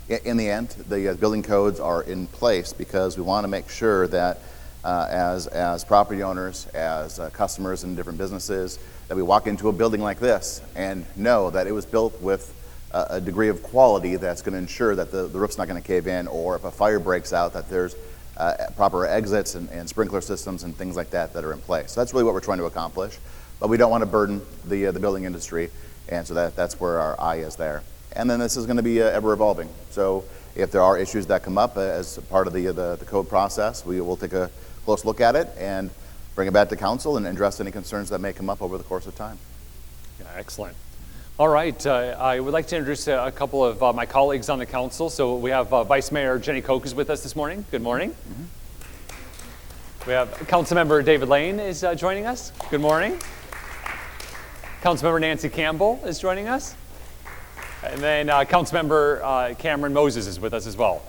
[SPEAKER 2] in the end, the building codes are in place because we want to make sure that as property owners, as customers in different businesses, that we walk into a building like this and know that it was built with a degree of quality that's going to ensure that the roof's not going to cave in, or if a fire breaks out, that there's proper exits and sprinkler systems and things like that are in place. So that's really what we're trying to accomplish. But we don't want to burden the building industry, and so that's where our eye is there. And then this is going to be ever evolving. So if there are issues that come up as part of the code process, we will take a close look at it and bring it back to council and address any concerns that may come up over the course of time.
[SPEAKER 1] Yeah, excellent. All right, I would like to introduce a couple of my colleagues on the council. So we have Vice Mayor Jenny Koch is with us this morning. Good morning. We have Councilmember David Lane is joining us. Good morning. Councilmember Nancy Campbell is joining us. And then Councilmember Cameron Moses is with us as well.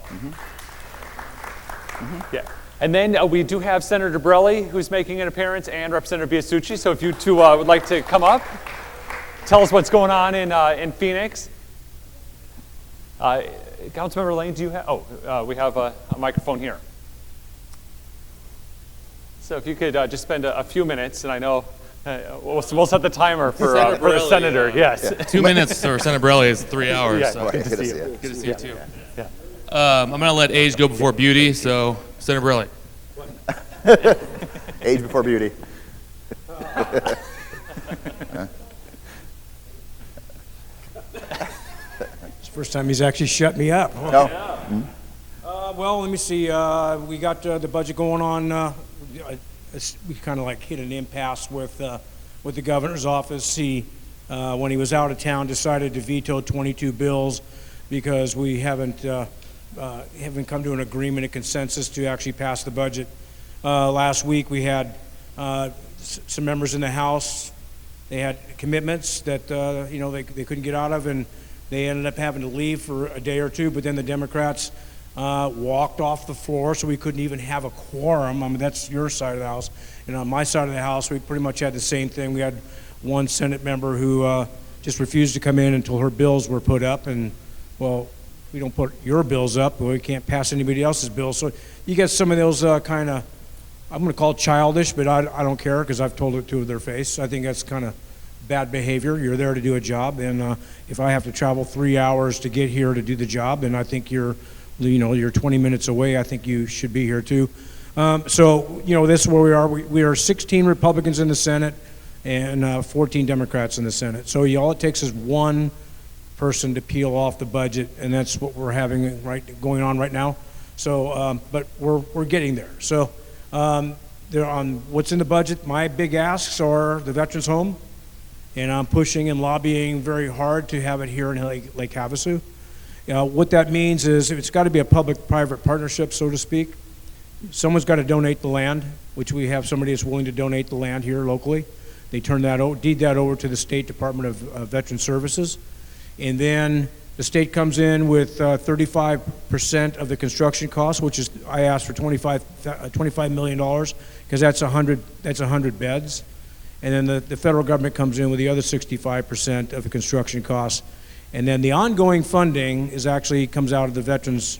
[SPEAKER 1] Yeah. And then we do have Senator Borelli who's making an appearance, and Representative Biasucci. So if you two would like to come up, tell us what's going on in Phoenix. Councilmember Lane, do you have, we have a microphone here. So if you could just spend a few minutes, and I know we'll set the timer for the senator. Yes.
[SPEAKER 3] Yeah. 2 minutes for Senator Borelli is 3 hours.
[SPEAKER 1] Yeah,
[SPEAKER 3] so.
[SPEAKER 1] good to see you.
[SPEAKER 3] Good to see you too.
[SPEAKER 1] Yeah.
[SPEAKER 3] I'm going to let age go before beauty, so Senator Borelli.
[SPEAKER 2] Age before beauty.
[SPEAKER 4] It's the first time he's actually shut me up.
[SPEAKER 2] No.
[SPEAKER 4] Well, let me see. We got the budget going on. We kind of like hit an impasse with the governor's office. He, when he was out of town, decided to veto 22 bills because we haven't come to an agreement, a consensus to actually pass the budget. Last week we had some members in the House. They had commitments that they couldn't get out of, and they ended up having to leave for a day or two. But then the Democrats walked off the floor, so we couldn't even have a quorum. I mean, that's your side of the House. And on my side of the House, we pretty much had the same thing. We had one Senate member who just refused to come in until her bills were put up. And, well, we don't put your bills up, but we can't pass anybody else's bills. So you get some of those kind of, I'm going to call it childish, but I don't care because I've told it to their face. I think that's kind of bad behavior. You're there to do a job. And if I have to travel 3 hours to get here to do the job, then I think you're 20 minutes away. I think you should be here too. So, this is where we are. We are 16 Republicans in the Senate and 14 Democrats in the Senate. So all it takes is one person to peel off the budget, and that's what we're having going on right now. So, but we're getting there. So, they're on what's in the budget. My big asks are the Veterans Home, and I'm pushing and lobbying very hard to have it here in Lake Havasu. What that means is it's got to be a public-private partnership, so to speak. Someone's got to donate the land, which we have somebody that's willing to donate the land here locally. They deed that over to the State Department of Veteran Services. And then the state comes in with 35% of the construction cost, which is, I asked for $25 million because that's 100 beds. And then the federal government comes in with the other 65% of the construction costs. And then the ongoing funding comes out of the veterans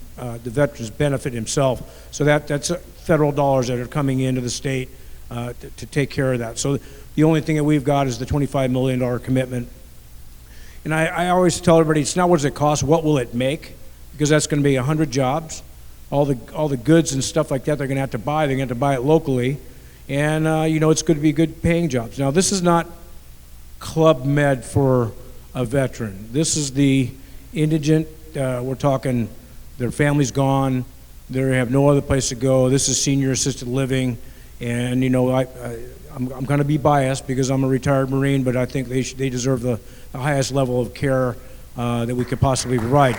[SPEAKER 4] benefit himself. So that's federal dollars that are coming into the state to take care of that. So the only thing that we've got is the $25 million commitment. And I always tell everybody, it's not what does it cost, what will it make? Because that's going to be 100 jobs. All the goods and stuff like that they're going to have to buy. They're going to have to buy it locally. And, it's going to be good paying jobs. Now, this is not Club Med for a veteran. This is the indigent. We're talking their family's gone. They have no other place to go. This is senior assisted living. And, I'm going to be biased because I'm a retired Marine, but I think they deserve the highest level of care that we could possibly provide.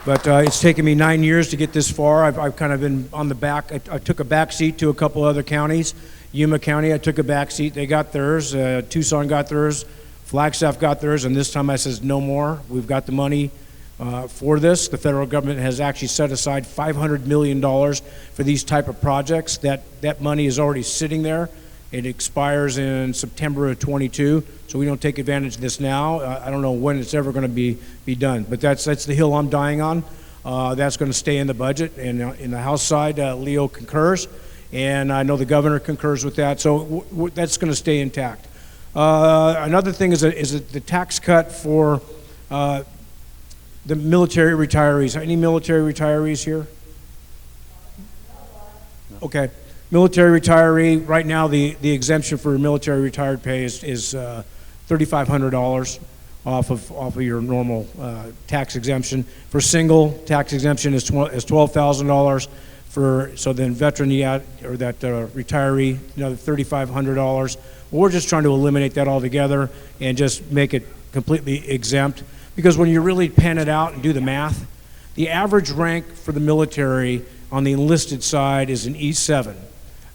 [SPEAKER 4] But it's taken me 9 years to get this far. I've kind of been on the back. I took a back seat to a couple other counties. Yuma County, I took a back seat. They got theirs. Tucson got theirs. Flagstaff got theirs. And this time I says, no more. We've got the money for this. The federal government has actually set aside $500 million for these type of projects. That money is already sitting there. It expires in September of 22, so we don't take advantage of this now. I don't know when it's ever going to be done, but that's the hill I'm dying on. That's going to stay in the budget, and in the House side, Leo concurs, and I know the governor concurs with that, so that's going to stay intact. Another thing is the tax cut for the military retirees. Any military retirees here? Okay. Military retiree, right now the exemption for military retired pay is $3,500 off of your normal tax exemption. For single, tax exemption is $12,000. So then veteran, or that retiree, another $3,500. We're just trying to eliminate that altogether and just make it completely exempt. Because when you really pan it out and do the math, the average rank for the military on the enlisted side is an E7.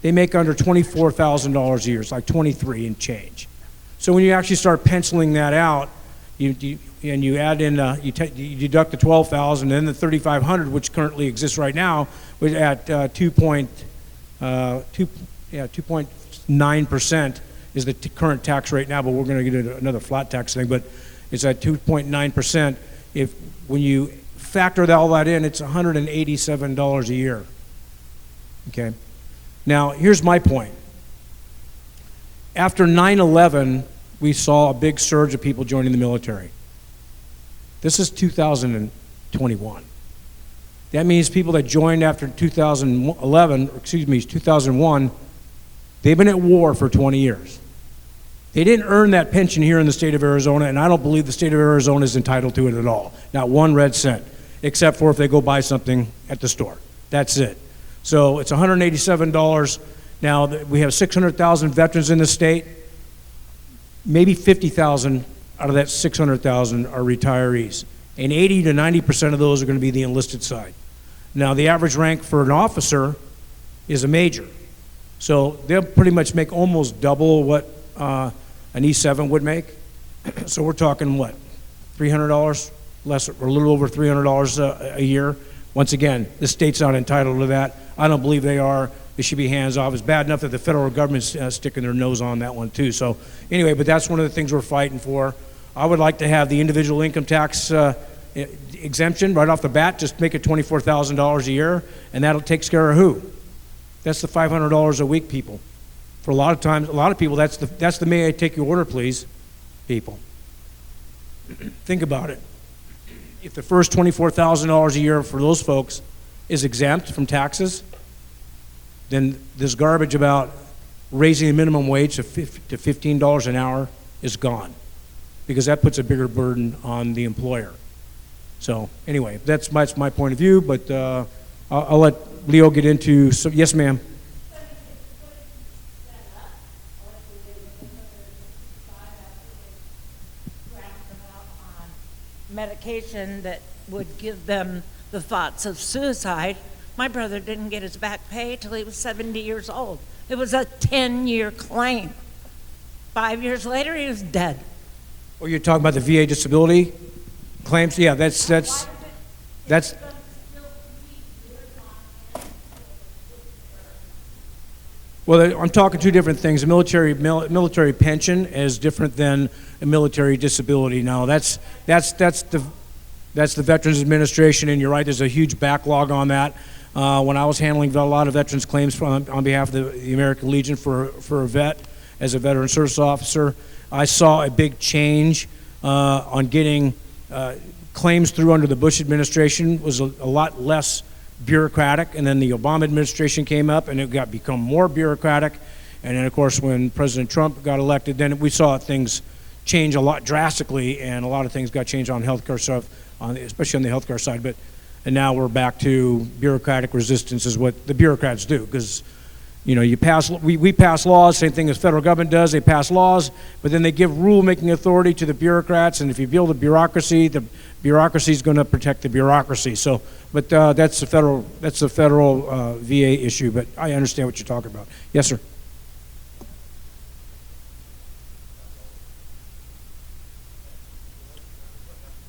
[SPEAKER 4] They make under $24,000 a year. It's like 23 and change. So when you actually start penciling that out, and you add in, you deduct the 12,000 and then the 3,500, which currently exists right now, which at 2.9% is the current tax rate now, but we're going to get another flat tax thing, but it's at 2.9%. When you factor all that in, it's $187 a year. Okay. Now, here's my point. After 9/11, we saw a big surge of people joining the military. This is 2021. That means people that joined after 2001, they've been at war for 20 years. They didn't earn that pension here in the state of Arizona, and I don't believe the state of Arizona is entitled to it at all. Not one red cent, except for if they go buy something at the store. That's it. So it's $187. Now, we have 600,000 veterans in the state. Maybe 50,000 out of that 600,000 are retirees. And 80 to 90% of those are going to be the enlisted side. Now, the average rank for an officer is a major. So they'll pretty much make almost double what an E7 would make. So we're talking, what, $300 less, or a little over $300 a year. Once again, the state's not entitled to that. I don't believe they are. They should be hands off. It's bad enough that the federal government's sticking their nose on that one too. So anyway, but that's one of the things we're fighting for. I would like to have the individual income tax exemption right off the bat. Just make it $24,000 a year, and that takes care of who? That's the $500 a week people. For a lot of times, a lot of people, that's the may I take your order please people. Think about it. If the first $24,000 a year for those folks is exempt from taxes, then this garbage about raising the minimum wage to $15 an hour is gone, because that puts a bigger burden on the employer. So anyway, that's my point of view, but I'll let Leo get into, yes ma'am.
[SPEAKER 5] Medication that would give them the thoughts of suicide. My brother didn't get his back pay till he was 70 years old. It was a 10-year claim. 5 years later, he was dead.
[SPEAKER 4] Oh, you're talking about the VA disability claims? Yeah, that's. Well, I'm talking two different things. A military pension is different than a military disability. Now, that's the Veterans Administration, and you're right. There's a huge backlog on that. When I was handling a lot of veterans claims on behalf of the American Legion for a vet, as a veteran service officer, I saw a big change on getting claims through under the Bush administration. Was a lot less bureaucratic, and then the Obama administration came up and it become more bureaucratic, and then of course when President Trump got elected, then we saw things change a lot drastically, and a lot of things got changed on healthcare stuff, especially on the healthcare side. And now we're back to bureaucratic resistance is what the bureaucrats do, because you know, we pass laws, same thing as federal government does. They pass laws, but then they give rule-making authority to the bureaucrats, and if you build a bureaucracy, the bureaucracy is going to protect the bureaucracy. So, but that's the federal VA issue. But I understand what you're talking about. Yes, sir.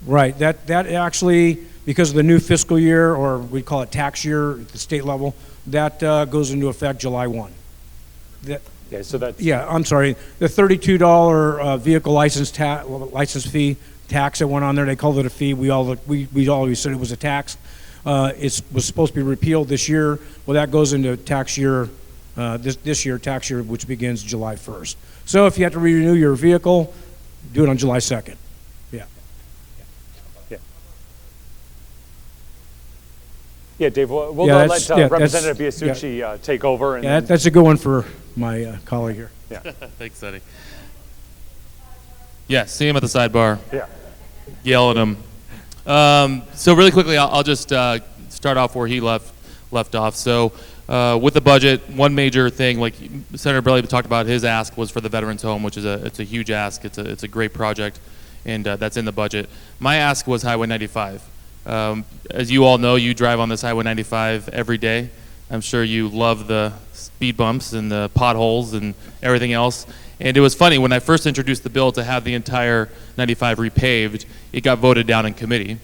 [SPEAKER 4] Right. That actually, because of the new fiscal year, or we call it tax year at the state level, that goes into effect July 1.
[SPEAKER 1] Yeah, so that's...
[SPEAKER 4] Yeah, I'm sorry. The $32 vehicle license fee tax that went on there, they called it a fee. We always said it was a tax. It was supposed to be repealed this year. Well, that goes into tax year, this year, tax year, which begins July 1st. So if you have to renew your vehicle, do it on July 2nd.
[SPEAKER 1] Yeah, Dave, we'll let Representative Biasucci take over. And
[SPEAKER 4] yeah, that's a good one for my colleague here.
[SPEAKER 1] Yeah.
[SPEAKER 3] Thanks, Eddie. Yeah, see him at the sidebar.
[SPEAKER 1] Yeah.
[SPEAKER 3] Yell at him. So really quickly, I'll just start off where he left off. So with the budget, one major thing, like Senator Brelli talked about, his ask was for the Veterans Home, which is it's a huge ask. It's a great project, and that's in the budget. My ask was Highway 95. As you all know, you drive on this Highway 95 every day. I'm sure you love the speed bumps and the potholes and everything else. And it was funny, when I first introduced the bill to have the entire 95 repaved, it got voted down in committee.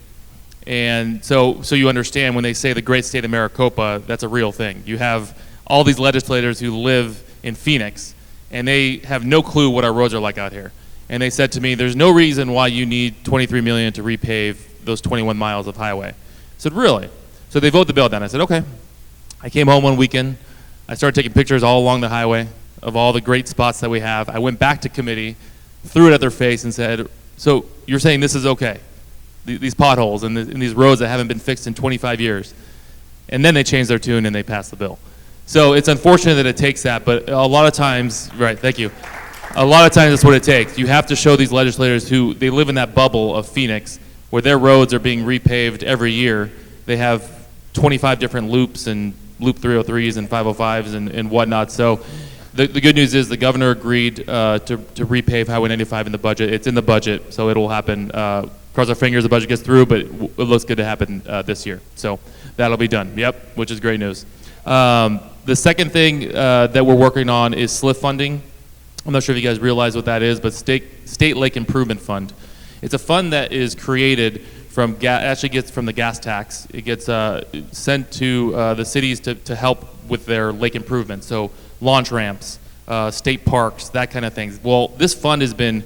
[SPEAKER 3] And so you understand, when they say the great state of Maricopa, that's a real thing. You have all these legislators who live in Phoenix, and they have no clue what our roads are like out here. And they said to me, there's no reason why you need $23 million to repave those 21 miles of highway. I said, really? So they voted the bill down. I said, okay. I came home one weekend. I started taking pictures all along the highway of all the great spots that we have. I went back to committee, threw it at their face and said, so you're saying this is okay? These potholes and these roads that haven't been fixed in 25 years. And then they changed their tune and they passed the bill. So it's unfortunate that it takes that, but a lot of times, right, thank you. A lot of times that's what it takes. You have to show these legislators who, they live in that bubble of Phoenix where their roads are being repaved every year. They have 25 different loops and loop 303s and 505s and whatnot. So the good news is the governor agreed to repave Highway 95 in the budget. It's in the budget, so it'll happen. Cross our fingers the budget gets through, but it looks good to happen this year. So that'll be done, yep, which is great news. The second thing that we're working on is SLIF funding. I'm not sure if you guys realize what that is, but State Lake Improvement Fund. It's a fund that is created from, actually gets from the gas tax. It gets sent to the cities to help with their lake improvements. So launch ramps, state parks, that kind of things. Well, this fund has been,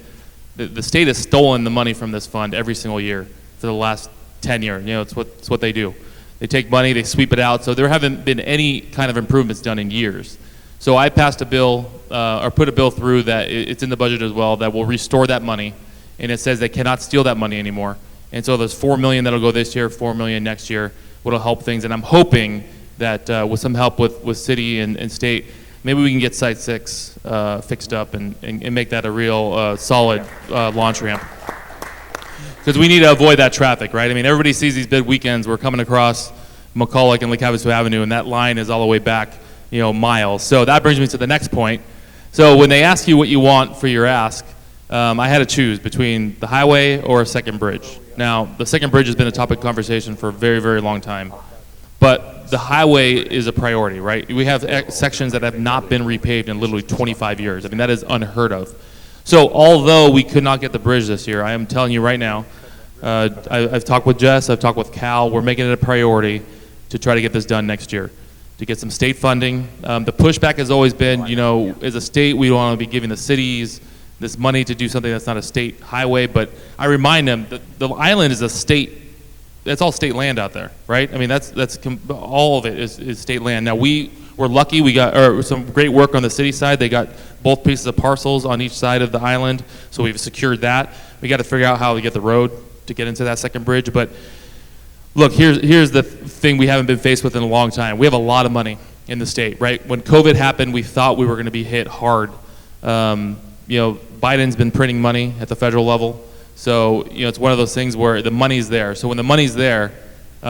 [SPEAKER 3] the state has stolen the money from this fund every single year for the last 10 years. You know, it's what they do. They take money, they sweep it out, so there haven't been any kind of improvements done in years. So I passed a bill, or put a bill through that it's in the budget as well, that will restore that money, and it says they cannot steal that money anymore. And so there's $4 million that'll go this year, $4 million next year, what'll help things, and I'm hoping that with some help with city and state, maybe we can get Site 6 fixed up and make that a real solid launch ramp. Because we need to avoid that traffic, right? I mean, everybody sees these big weekends. We're coming across McCulloch and Lake Havasu Avenue, and that line is all the way back, you know, miles. So that brings me to the next point. So when they ask you what you want for your ask, I had to choose between the highway or a second bridge. Now, the second bridge has been a topic of conversation for a very, very long time. But the highway is a priority, right? We have sections that have not been repaved in literally 25 years. I mean, that is unheard of. So although we could not get the bridge this year, I am telling you right now, I've talked with Jess, I've talked with Cal, we're making it a priority to try to get this done next year, to get some state funding. The pushback has always been, you know, as a state, we don't want to be giving the cities this money to do something that's not a state highway, but I remind them that the island is a state, that's all state land out there, right? I mean, all of it is state land. Now we're lucky, we got some great work on the city side. They got both pieces of parcels on each side of the island, so we've secured that. We got to figure out how to get the road to get into that second bridge. But look, here's the thing we haven't been faced with in a long time. We have a lot of money in the state, right? When COVID happened, we thought we were going to be hit hard. You know, Biden's been printing money at the federal level, so you know it's one of those things where the money's there. So when the money's there,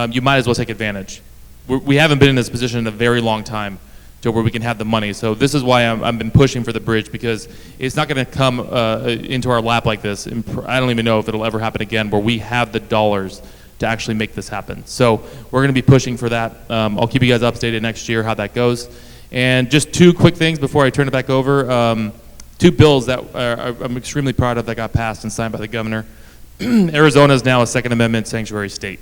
[SPEAKER 3] you might as well take advantage. We haven't been in this position in a very long time to where we can have the money. So this is why I've been pushing for the bridge, because it's not going to come into our lap like this. And I don't even know if it'll ever happen again where we have the dollars to actually make this happen. So we're going to be pushing for that. I'll keep you guys updated next year how that goes. And just two quick things before I turn it back over. Two bills that I'm extremely proud of that got passed and signed by the governor. Arizona is now a Second Amendment sanctuary state,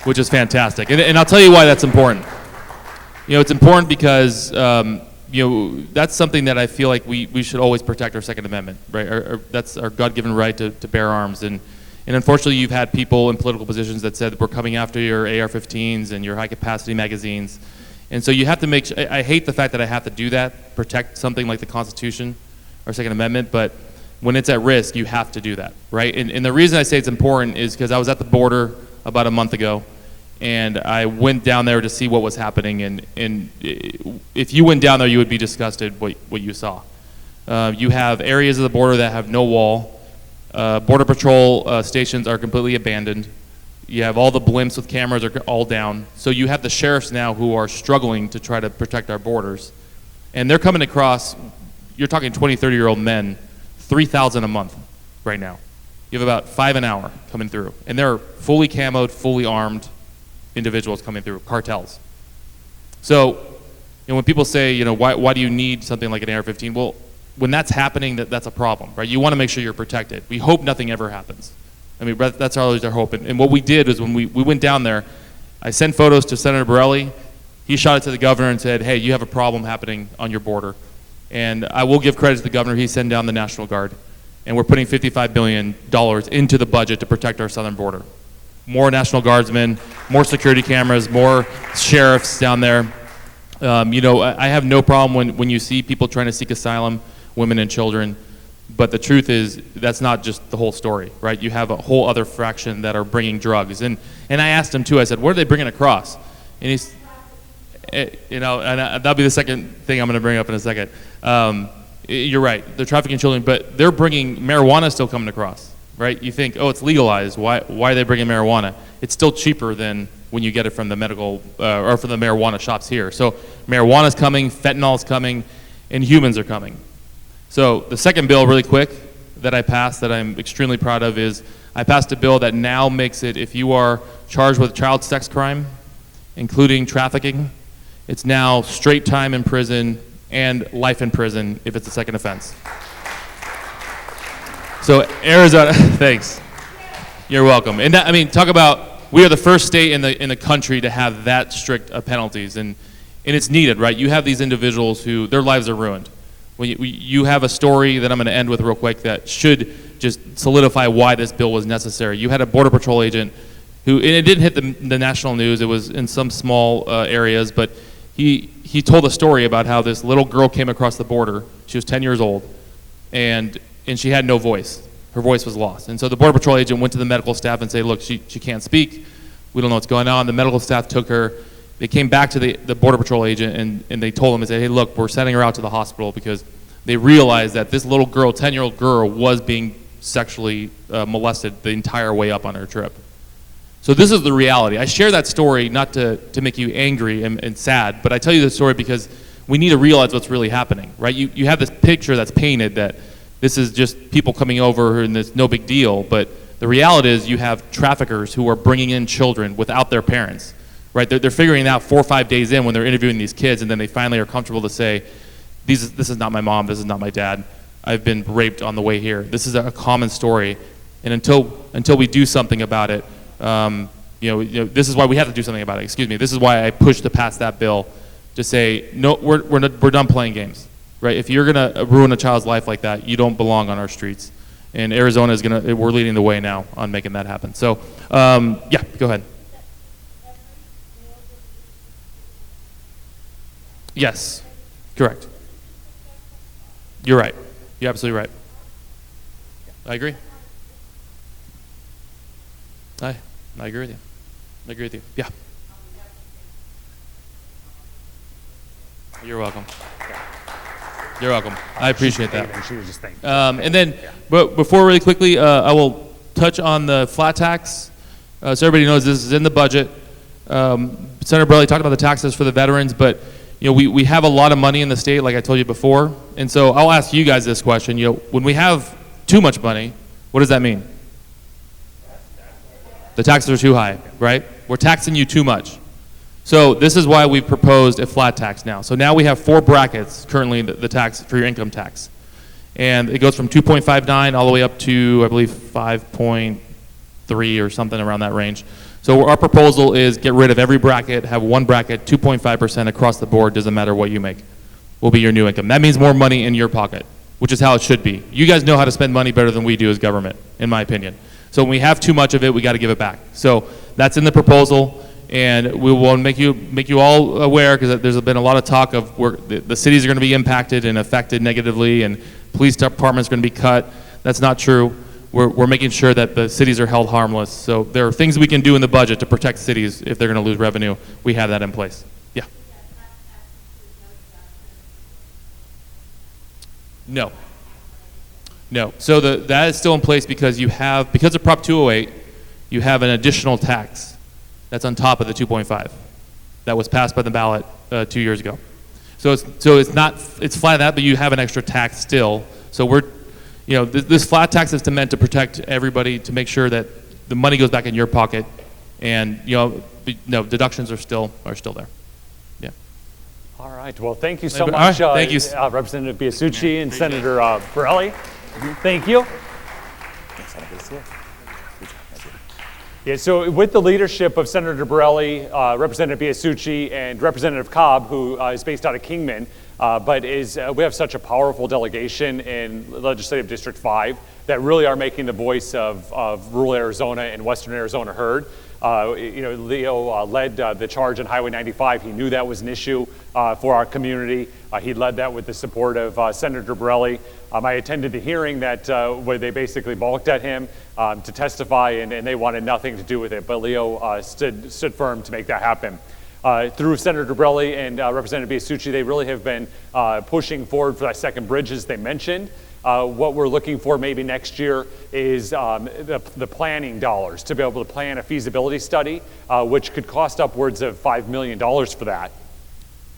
[SPEAKER 3] which is fantastic. And I'll tell you why that's important. You know, it's important because, you know, that's something that I feel like we should always protect our Second Amendment, right? That's our God-given right to bear arms. And unfortunately, you've had people in political positions that said, we're coming after your AR-15s and your high-capacity magazines. And so you have to make, I hate the fact that I have to do that, protect something like the Constitution or Second Amendment, but when it's at risk, you have to do that, right? And the reason I say it's important is because I was at the border about a month ago, and I went down there to see what was happening, and if you went down there, you would be disgusted what you saw. You have areas of the border that have no wall. Border Patrol stations are completely abandoned. You have all the blimps with cameras are all down. So you have the sheriffs now who are struggling to try to protect our borders. And they're coming across, you're talking 20, 30-year-old men, 3,000 a month right now. You have about 5 an hour coming through. And they're fully camoed, fully armed individuals coming through, cartels. So, when people say, why do you need something like an AR-15? Well, when that's happening, that's a problem, right? You want to make sure you're protected. We hope nothing ever happens. I mean, that's always our hope. And what we did is when we went down there, I sent photos to Senator Borelli. He shot it to the governor and said, hey, you have a problem happening on your border. And I will give credit to the governor. He sent down the National Guard. And we're putting $55 billion into the budget to protect our southern border. More National Guardsmen, more security cameras, more sheriffs down there. I have no problem when you see people trying to seek asylum, women and children. But the truth is, that's not just the whole story, right? You have a whole other fraction that are bringing drugs. And I asked him too, I said, what are they bringing across? And he's, and that'll be the second thing I'm going to bring up in a second. You're right, they're trafficking children, but they're bringing, marijuana still coming across, right? You think, oh, it's legalized, why are they bringing marijuana? It's still cheaper than when you get it from the medical, or from the marijuana shops here. So marijuana's coming, fentanyl's coming, and humans are coming. So the second bill, really quick, that I passed that I'm extremely proud of is I passed a bill that now makes it, if you are charged with child sex crime, including trafficking, it's now straight time in prison and life in prison if it's a second offense. So Arizona, thanks. You're welcome. And that, I mean, talk about, we are the first state in the country to have that strict penalties, and it's needed, right? You have these individuals who, their lives are ruined. When you have a story that I'm going to end with real quick that should just solidify why this bill was necessary. You had a Border Patrol agent who, and it didn't hit the national news, it was in some small areas, but he told a story about how this little girl came across the border. She was 10 years old, and she had no voice. Her voice was lost. And so the Border Patrol agent went to the medical staff and said, look, she can't speak. We don't know what's going on. The medical staff took her. They came back to the Border Patrol agent, and they told him, they said, hey, look, we're sending her out to the hospital because they realized that this little girl, 10-year-old girl, was being sexually molested the entire way up on her trip. So this is the reality. I share that story not to make you angry and sad, but I tell you this story because we need to realize what's really happening, right? You have this picture that's painted that this is just people coming over and it's no big deal, but the reality is you have traffickers who are bringing in children without their parents, right? They're figuring out 4 or 5 days in when they're interviewing these kids, and then they finally are comfortable to say, this is not my mom, this is not my dad, I've been raped on the way here. This is a common story, and until we do something about it, this is why we have to do something about it. Excuse me. This is why I pushed to pass that bill to say no. We're done playing games, right? If you're gonna ruin a child's life like that, you don't belong on our streets. And Arizona is we're leading the way now on making that happen. So, yeah, go ahead. Yes, correct. You're right. You're absolutely right. I agree. I agree with you. I agree with you. Yeah. You're welcome. You're welcome. I appreciate that.
[SPEAKER 1] And she was just thinking.
[SPEAKER 3] And then, but before really quickly, I will touch on the flat tax. So everybody knows this is in the budget. Senator Borelli talked about the taxes for the veterans, but we have a lot of money in the state, like I told you before. And so I'll ask you guys this question. When we have too much money, what does that mean? The taxes are too high, right? We're taxing you too much. So this is why we proposed a flat tax now. So now we have 4 brackets currently, the tax for your income tax. And it goes from 2.59 all the way up to, I believe, 5.3 or something around that range. So our proposal is get rid of every bracket, have one bracket, 2.5% across the board, doesn't matter what you make, will be your new income. That means more money in your pocket, which is how it should be. You guys know how to spend money better than we do as government, in my opinion. So when we have too much of it, we got to give it back. So that's in the proposal, and we will make you all aware, because there's been a lot of talk of where the cities are going to be impacted and affected negatively, and police departments are going to be cut. That's not true. We're making sure that the cities are held harmless. So there are things we can do in the budget to protect cities if they're going to lose revenue. We have that in place. Yeah. No. No. So that is still in place because because of Prop 208, you have an additional tax that's on top of the 2.5 that was passed by the ballot 2 years ago. So it's flat at that, but you have an extra tax still. So this flat tax is meant to protect everybody, to make sure that the money goes back in your pocket, and deductions are still there. Yeah.
[SPEAKER 1] All right. Well, thank you so
[SPEAKER 3] All
[SPEAKER 1] much,
[SPEAKER 3] right, thank you.
[SPEAKER 1] Representative Biasucci and Senator Borelli. Thank you. Yeah, so with the leadership of Senator Borelli, Representative Biasucci, and Representative Cobb, who is based out of Kingman, but we have such a powerful delegation in Legislative District 5 that really are making the voice of rural Arizona and Western Arizona heard. Leo led the charge on Highway 95. He knew that was an issue for our community. He led that with the support of Senator Borelli. I attended the hearing where they basically balked at him to testify, and they wanted nothing to do with it. But Leo stood firm to make that happen. Through Senator Borelli and Representative Biasucci, they really have been pushing forward for that second bridge, as they mentioned. What we're looking for maybe next year is the planning dollars to be able to plan a feasibility study, which could cost upwards of $5 million for that.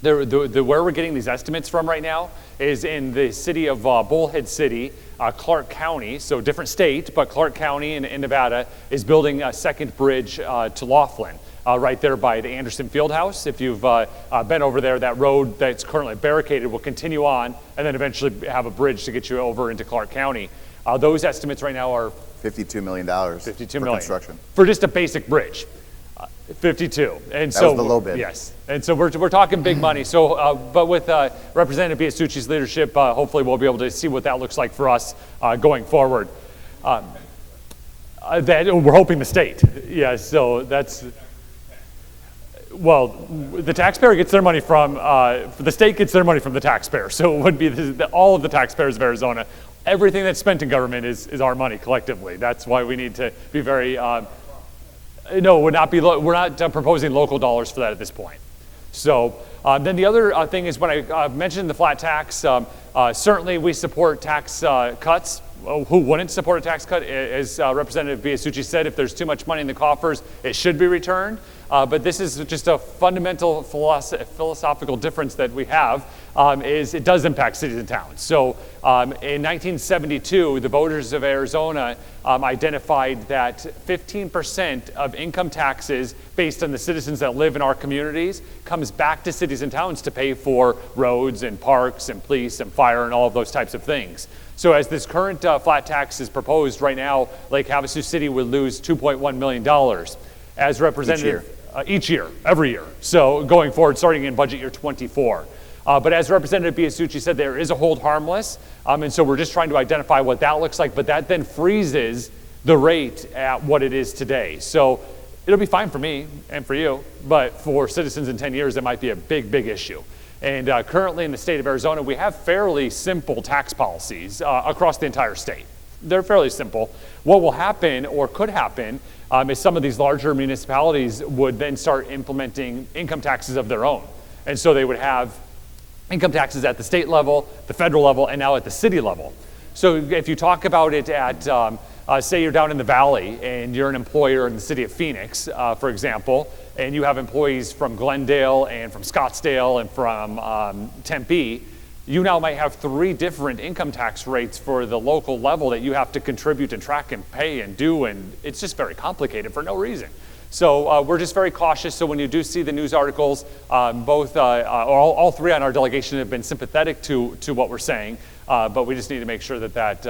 [SPEAKER 1] Where we're getting these estimates from right now is in the city of Bullhead City, Clark County, so different state, but Clark County in Nevada is building a second bridge to Laughlin. Right there by the Anderson Fieldhouse. If you've been over there, that road that's currently barricaded will continue on and then eventually have a bridge to get you over into Clark County. Those estimates right now are
[SPEAKER 2] $52 million for construction.
[SPEAKER 1] For just a basic bridge. 52. And
[SPEAKER 2] that was the low bid.
[SPEAKER 1] Yes. And so we're talking big money. So, but with Representative Biasucci's leadership, hopefully we'll be able to see what that looks like for us going forward. That we're hoping the state. Yeah, so that's... Well, the taxpayer gets their money from, the state gets their money from the taxpayer. So it would be all of the taxpayers of Arizona. Everything that's spent in government is our money collectively. That's why we need to be very, no, we're not proposing local dollars for that at this point. So then the other thing is when I mentioned the flat tax, certainly we support tax cuts. Who wouldn't support a tax cut? As Representative Biasucci said, if there's too much money in the coffers, it should be returned. But this is just a fundamental philosophical difference that we have, is it does impact cities and towns. So in 1972, the voters of Arizona identified that 15% of income taxes based on the citizens that live in our communities comes back to cities and towns to pay for roads and parks and police and fire and all of those types of things. So as this current flat tax is proposed right now, Lake Havasu City would lose $2.1 million. As Representative, each year, every year. So going forward, starting in budget year 24. But as Representative Biasucci said, there is a hold harmless. And so we're just trying to identify what that looks like, but that then freezes the rate at what it is today. So it'll be fine for me and for you, but for citizens in 10 years, it might be a big, big issue. And currently in the state of Arizona, we have fairly simple tax policies across the entire state. They're fairly simple. What will happen or could happen is some of these larger municipalities would then start implementing income taxes of their own. And so they would have income taxes at the state level, the federal level, and now at the city level. So if you talk about it at, say you're down in the valley and you're an employer in the city of Phoenix, for example, and you have employees from Glendale and from Scottsdale and from Tempe, you now might have 3 different income tax rates for the local level that you have to contribute and track and pay and do, and it's just very complicated for no reason. So we're just very cautious. So when you do see the news articles, all 3 on our delegation have been sympathetic to what we're saying, but we just need to make sure that that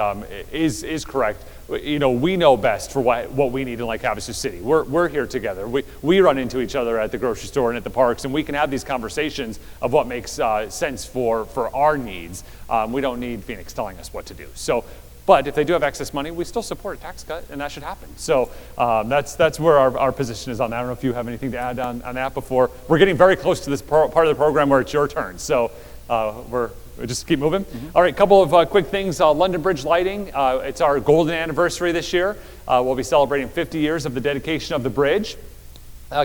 [SPEAKER 1] is correct. You know, we know best for what we need in Lake Havasu City. We're here together. We run into each other at the grocery store and at the parks, and we can have these conversations of what makes sense for our needs. We don't need Phoenix telling us what to do. So, but if they do have excess money, we still support a tax cut, and that should happen. So that's where our position is on that. I don't know if you have anything to add on that before. We're getting very close to this part of the program where it's your turn. So we'll just keep moving. Mm-hmm. All right, a couple of quick things. London Bridge lighting. It's our golden anniversary this year. We'll be celebrating 50 years of the dedication of the bridge.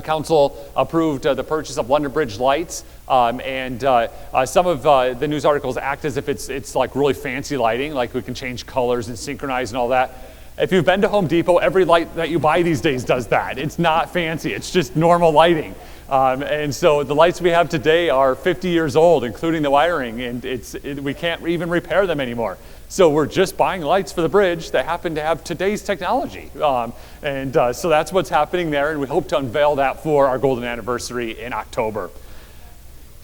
[SPEAKER 1] Council approved the purchase of London Bridge lights, and some of the news articles act as if it's like really fancy lighting, like we can change colors and synchronize and all that. If you've been to Home Depot, every light that you buy these days does that. It's not fancy, it's just normal lighting. And so the lights we have today are 50 years old, including the wiring, and we can't even repair them anymore. So we're just buying lights for the bridge that happen to have today's technology. So that's what's happening there, and we hope to unveil that for our golden anniversary in October.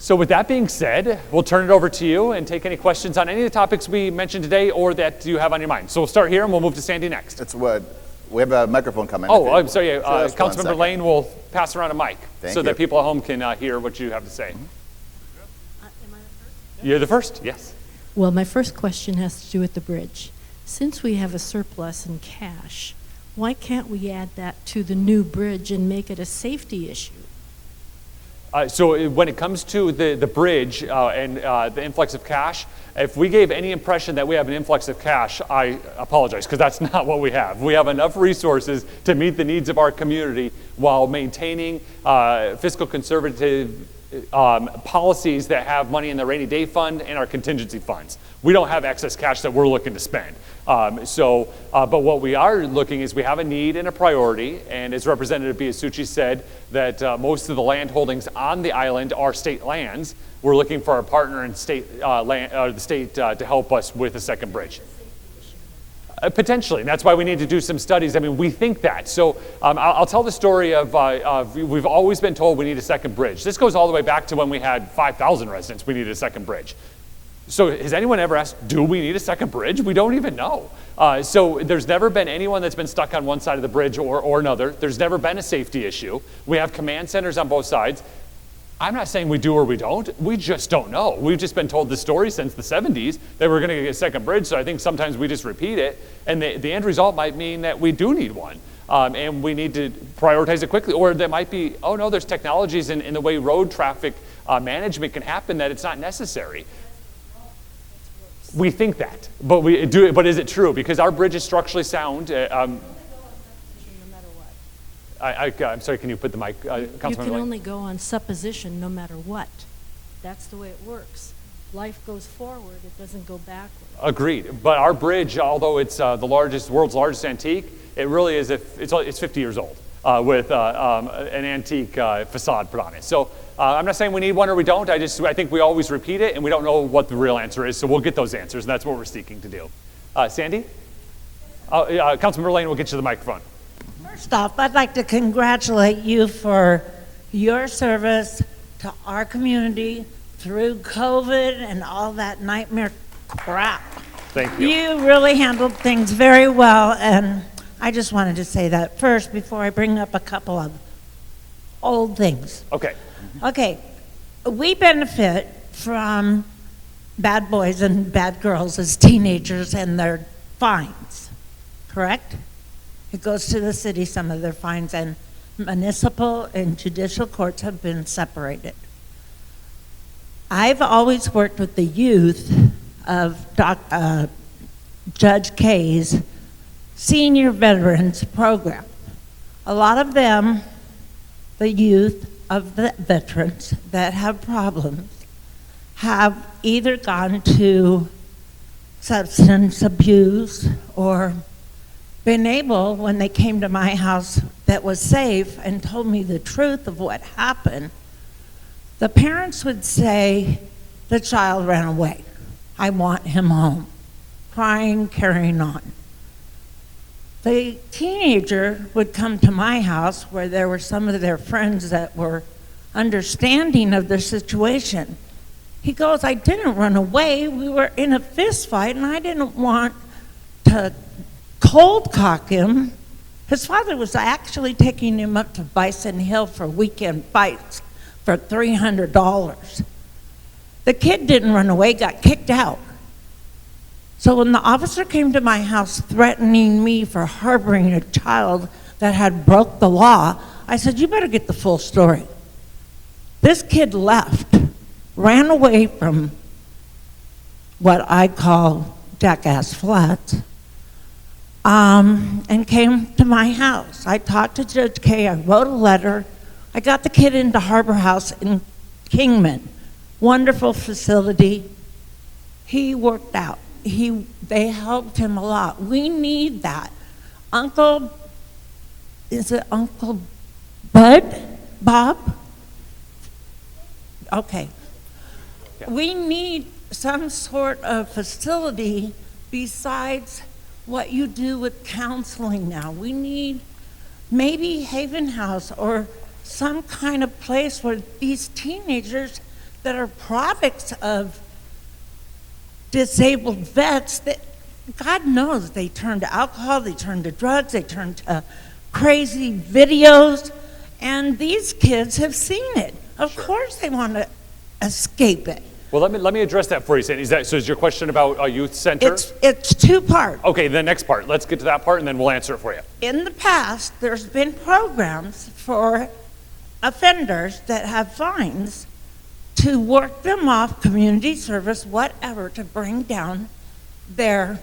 [SPEAKER 1] So with that being said, we'll turn it over to you and take any questions on any of the topics we mentioned today or that you have on your mind. So we'll start here and we'll move to Sandy next.
[SPEAKER 2] It's what, we have a microphone coming.
[SPEAKER 1] Oh, I'm sorry. Councilmember Lane will pass around a mic so that
[SPEAKER 2] you.
[SPEAKER 1] people at home can hear what you have to say.
[SPEAKER 6] Am I the first?
[SPEAKER 1] You're the first, yes.
[SPEAKER 6] Well, my first question has to do with the bridge. Since we have a surplus in cash, why can't we add that to the new bridge and make it a safety issue?
[SPEAKER 1] So when it comes to the bridge and the influx of cash, if we gave any impression that we have an influx of cash, I apologize, because that's not what we have. We have enough resources to meet the needs of our community while maintaining fiscal conservative policies that have money in the rainy day fund and our contingency funds. We don't have excess cash that we're looking to spend. But what we are looking is we have a need and a priority, and as Representative Biasucci said, that most of the land holdings on the island are state lands. We're looking for our partner in the state to help us with a second bridge. Potentially, and that's why we need to do some studies. I mean, we think that. So I'll tell the story of we've always been told we need a second bridge. This goes all the way back to when we had 5,000 residents, we needed a second bridge. So has anyone ever asked, do we need a second bridge? We don't even know. So there's never been anyone that's been stuck on one side of the bridge or another. There's never been a safety issue. We have command centers on both sides. I'm not saying we do or we don't. We just don't know. We've just been told the story since the 70s that we're going to get a second bridge, so I think sometimes we just repeat it, and the end result might mean that we do need one, and we need to prioritize it quickly. Or there might be, oh no, there's technologies in the way road traffic management can happen that it's not necessary. We think that, but we do. But is it true? Because our bridge is structurally sound. I'm sorry, can you put the mic,
[SPEAKER 6] You
[SPEAKER 1] Councilmember
[SPEAKER 6] can
[SPEAKER 1] Lane?
[SPEAKER 6] only go on supposition no matter what. That's the way it works. Life goes forward, it doesn't go backward.
[SPEAKER 1] Agreed. But our bridge, although it's the world's largest antique, it really is, it's 50 years old with an antique facade put on it. So I'm not saying we need one or we don't. I think we always repeat it and we don't know what the real answer is. So we'll get those answers, and that's what we're seeking to do. Sandy? Councilmember Lane will get you the microphone.
[SPEAKER 5] First off, I'd like to congratulate you for your service to our community through COVID and all that nightmare crap.
[SPEAKER 1] Thank you.
[SPEAKER 5] You really handled things very well, and I just wanted to say that first before I bring up a couple of old things.
[SPEAKER 1] Okay.
[SPEAKER 5] Okay, we benefit from bad boys and bad girls as teenagers and their fines, correct? It goes to the city, some of their fines, and municipal and judicial courts have been separated. I've always worked with the youth of Judge Kay's Senior Veterans Program. A lot of them, the youth of the veterans that have problems, have either gone to substance abuse or been able, when they came to my house that was safe and told me the truth of what happened, the parents would say, the child ran away. I want him home. Crying, carrying on. The teenager would come to my house where there were some of their friends that were understanding of their situation. He goes, I didn't run away. We were in a fist fight and I didn't want to cold cock him. His father was actually taking him up to Bison Hill for weekend fights for $300. The kid didn't run away, got kicked out. So when the officer came to my house threatening me for harboring a child that had broke the law, I said, you better get the full story. This kid left, ran away from what I call Jackass Flats, and came to my house. I talked to Judge Kay, I wrote a letter. I got the kid into Harbor House in Kingman. Wonderful facility. He worked out. They helped him a lot. We need that. Is it Uncle Bob? Okay.
[SPEAKER 1] Yeah.
[SPEAKER 5] We need some sort of facility besides what you do with counseling now. We need maybe Haven House or some kind of place where these teenagers that are products of disabled vets, that God knows they turn to alcohol, they turn to drugs, they turn to crazy videos, and these kids have seen it. Of course they want to escape it.
[SPEAKER 1] Well, let me address that for you, Sandy. Is your question about a youth center?
[SPEAKER 5] It's two parts.
[SPEAKER 1] Okay, the next part. Let's get to that part, and then we'll answer it for you.
[SPEAKER 5] In the past, there's been programs for offenders that have fines to work them off, community service, whatever, to bring down their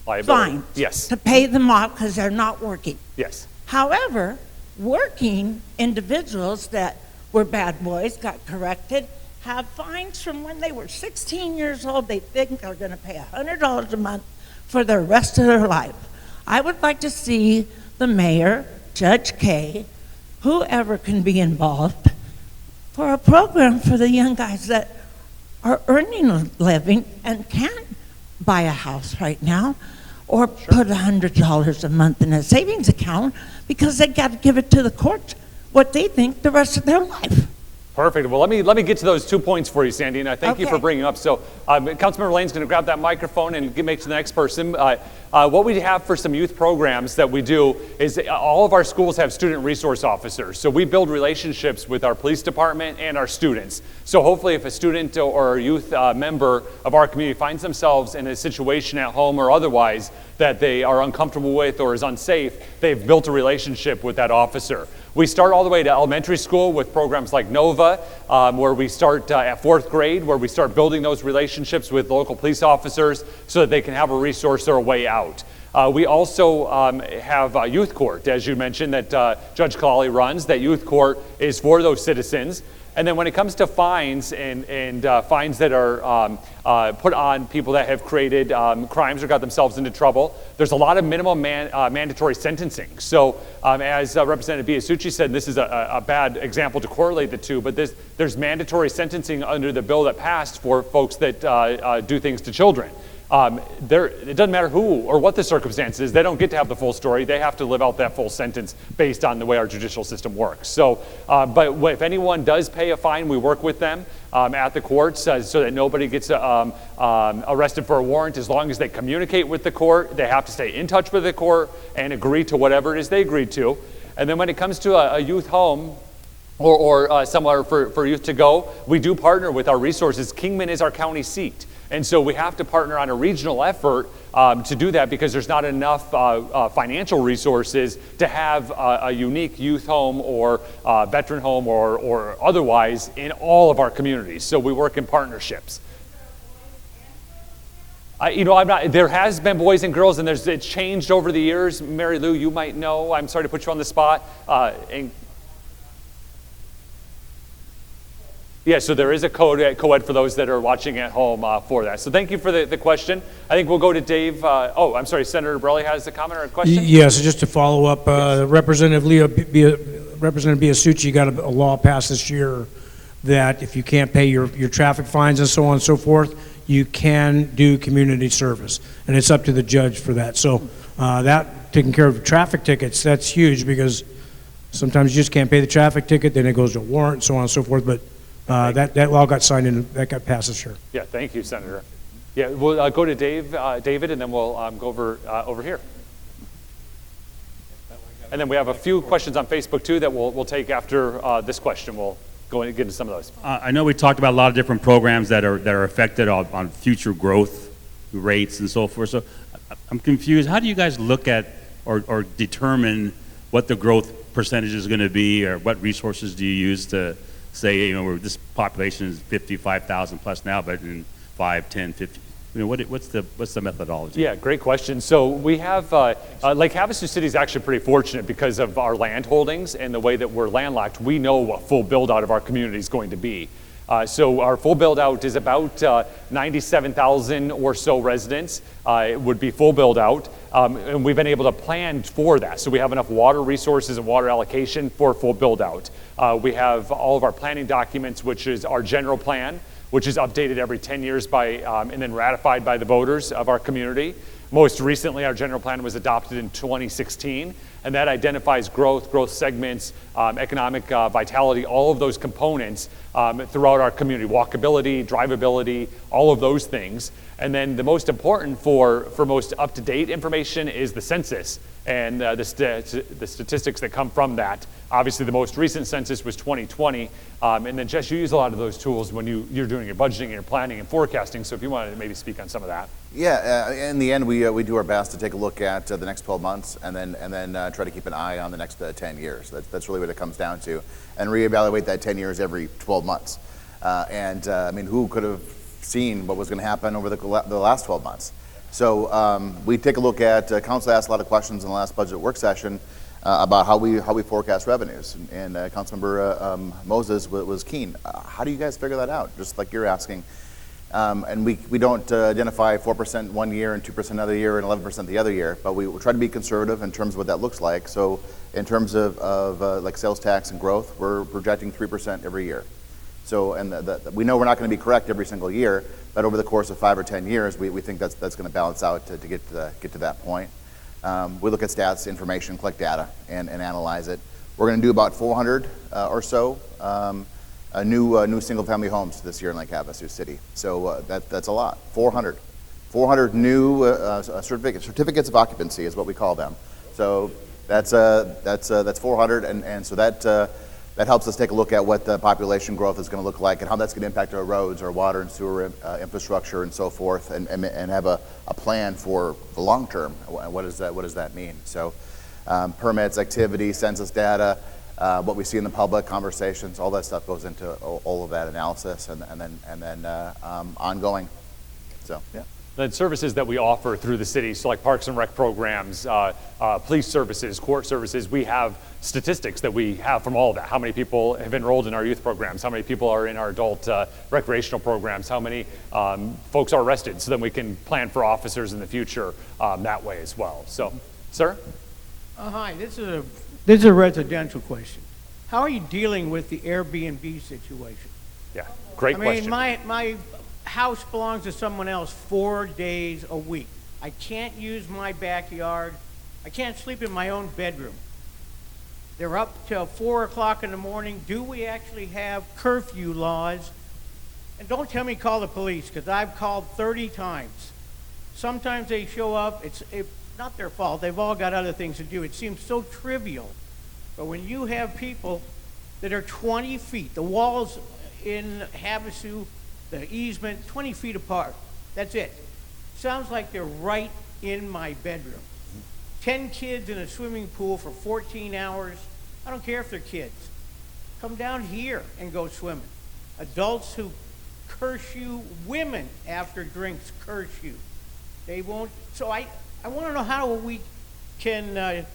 [SPEAKER 1] Liability.
[SPEAKER 5] fines.
[SPEAKER 1] Yes.
[SPEAKER 5] To pay them off because they're not working.
[SPEAKER 1] Yes.
[SPEAKER 5] However, working individuals that were bad boys, got corrected, have fines from when they were 16 years old. They think they're going to pay $100 a month for the rest of their life. I would like to see the mayor, Judge Kay, whoever can be involved, for a program for the young guys that are earning a living and can't buy a house right now, or put $100 a month in a savings account because they got to give it to the court what they think the rest of their life.
[SPEAKER 1] Perfect. Well, let me get to those 2 points for you, Sandy, and I thank you for bringing up. So, Councilmember Lane's going to grab that microphone and make to the next person. What we have for some youth programs that we do is all of our schools have student resource officers. So we build relationships with our police department and our students. So hopefully, if a student or a youth member of our community finds themselves in a situation at home or otherwise that they are uncomfortable with or is unsafe, they've built a relationship with that officer. We start all the way to elementary school with programs like NOVA, where we start at 4th grade, where we start building those relationships with local police officers so that they can have a resource or a way out. We also have youth court, as you mentioned, that Judge Kalali runs. That youth court is for those citizens. And then when it comes to fines and fines that are put on people that have created crimes or got themselves into trouble, there's a lot of minimum mandatory sentencing. So as Representative Biasucci said, this is a bad example to correlate the two, but there's mandatory sentencing under the bill that passed for folks that do things to children. It doesn't matter who or what the circumstances, they don't get to have the full story. They have to live out that full sentence based on the way our judicial system works. So, but if anyone does pay a fine, we work with them at the courts so that nobody gets arrested for a warrant. As long as they communicate with the court, they have to stay in touch with the court and agree to whatever it is they agreed to. And then when it comes to a youth home, or somewhere for youth to go, we do partner with our resources. Kingman is our county seat. And so we have to partner on a regional effort to do that because there's not enough financial resources to have a unique youth home or veteran home or otherwise in all of our communities. So we work in partnerships. There has been boys and girls, and it's changed over the years. Mary Lou, you might know. I'm sorry to put you on the spot. Yeah, so there is a co-ed for those that are watching at home for that. So thank you for the question. I think we'll go to Dave. I'm sorry, Senator Borelli has a comment or a question?
[SPEAKER 4] Yes, just to follow up, Representative Biasucci got a law passed this year that if you can't pay your traffic fines and so on and so forth, you can do community service. And it's up to the judge for that. So that taking care of traffic tickets, that's huge because sometimes you just can't pay the traffic ticket, then it goes to a warrant, so on and so forth. But that law got signed and that got passed this year.
[SPEAKER 1] Yeah, thank you, Senator. Yeah, we'll go to David, and then we'll go over here. And then we have a few questions on Facebook too that we'll take after this question. We'll go and get into some of those.
[SPEAKER 7] I know we talked about a lot of different programs that are affected on future growth rates and so forth. So I'm confused. How do you guys look at or determine what the growth percentage is going to be, or what resources do you use to say, this population is 55,000 plus now, but in 5, 10, 50, what's the methodology?
[SPEAKER 1] Yeah, great question. So we have, Lake Havasu City is actually pretty fortunate because of our land holdings and the way that we're landlocked. We know what full build out of our community is going to be. So our full build out is about 97,000 or so residents. It would be full build out. And we've been able to plan for that. So we have enough water resources and water allocation for full build out. We have all of our planning documents, which is our general plan, which is updated every 10 years by, and then ratified by the voters of our community. Most recently, our general plan was adopted in 2016, and that identifies growth segments, economic vitality, all of those components throughout our community, walkability, drivability, all of those things. And then the most important for most up-to-date information is the census and the statistics that come from that. Obviously, the most recent census was 2020, and then Jess, you use a lot of those tools when you're doing your budgeting and your planning and forecasting, so if you wanted to maybe speak on some of that.
[SPEAKER 2] Yeah, in the end, we do our best to take a look at the next 12 months and then try to keep an eye on the next 10 years. That's really what it comes down to, and reevaluate that 10 years every 12 months. I mean, who could have seen what was going to happen over the last 12 months? So we take a look at, Council asked a lot of questions in the last budget work session about how we forecast revenues, and Councilmember Moses was keen. How do you guys figure that out? Just like you're asking. And we don't identify 4% one year and 2% another year and 11% the other year, but we try to be conservative in terms of what that looks like. So in terms of like sales tax and growth, we're projecting 3% every year. So, and we know we're not going to be correct every single year, but over the course of 5 or 10 years, we think that's going to balance out to get to that point. We look at stats, information, collect data, and analyze it. We're going to do about 400 or so new single-family homes this year in Lake Havasu City. So that's a lot. 400 new certificates of occupancy is what we call them. So that's 400, and so that helps us take a look at what the population growth is going to look like and how that's going to impact our roads, our water and sewer infrastructure, and so forth, and have a plan for the long term. What does that mean? So permits, activity, census data, what we see in the public, conversations, all that stuff goes into all of that analysis, and then ongoing. So yeah.
[SPEAKER 1] The services that we offer through the city, so like parks and rec programs, police services, court services, we have statistics that we have from all of that. How many people have enrolled in our youth programs? How many people are in our adult recreational programs? How many folks are arrested? So then we can plan for officers in the future that way as well. So, sir?
[SPEAKER 8] Hi, this is a residential question. How are you dealing with the Airbnb situation?
[SPEAKER 1] Yeah, great question.
[SPEAKER 8] I mean, my house belongs to someone else 4 days a week. I can't use my backyard. I can't sleep in my own bedroom. They're up till 4 o'clock in the morning. Do we actually have curfew laws? And don't tell me call the police, because I've called 30 times. Sometimes they show up. It's not their fault. They've all got other things to do. It seems so trivial. But when you have people that are 20 feet, the walls in Havasu, the easement, 20 feet apart. That's it. Sounds like they're right in my bedroom. 10 kids in a swimming pool for 14 hours. I don't care if they're kids. Come down here and go swimming. Adults who curse you, women after drinks curse you. They won't. So I want to know how we can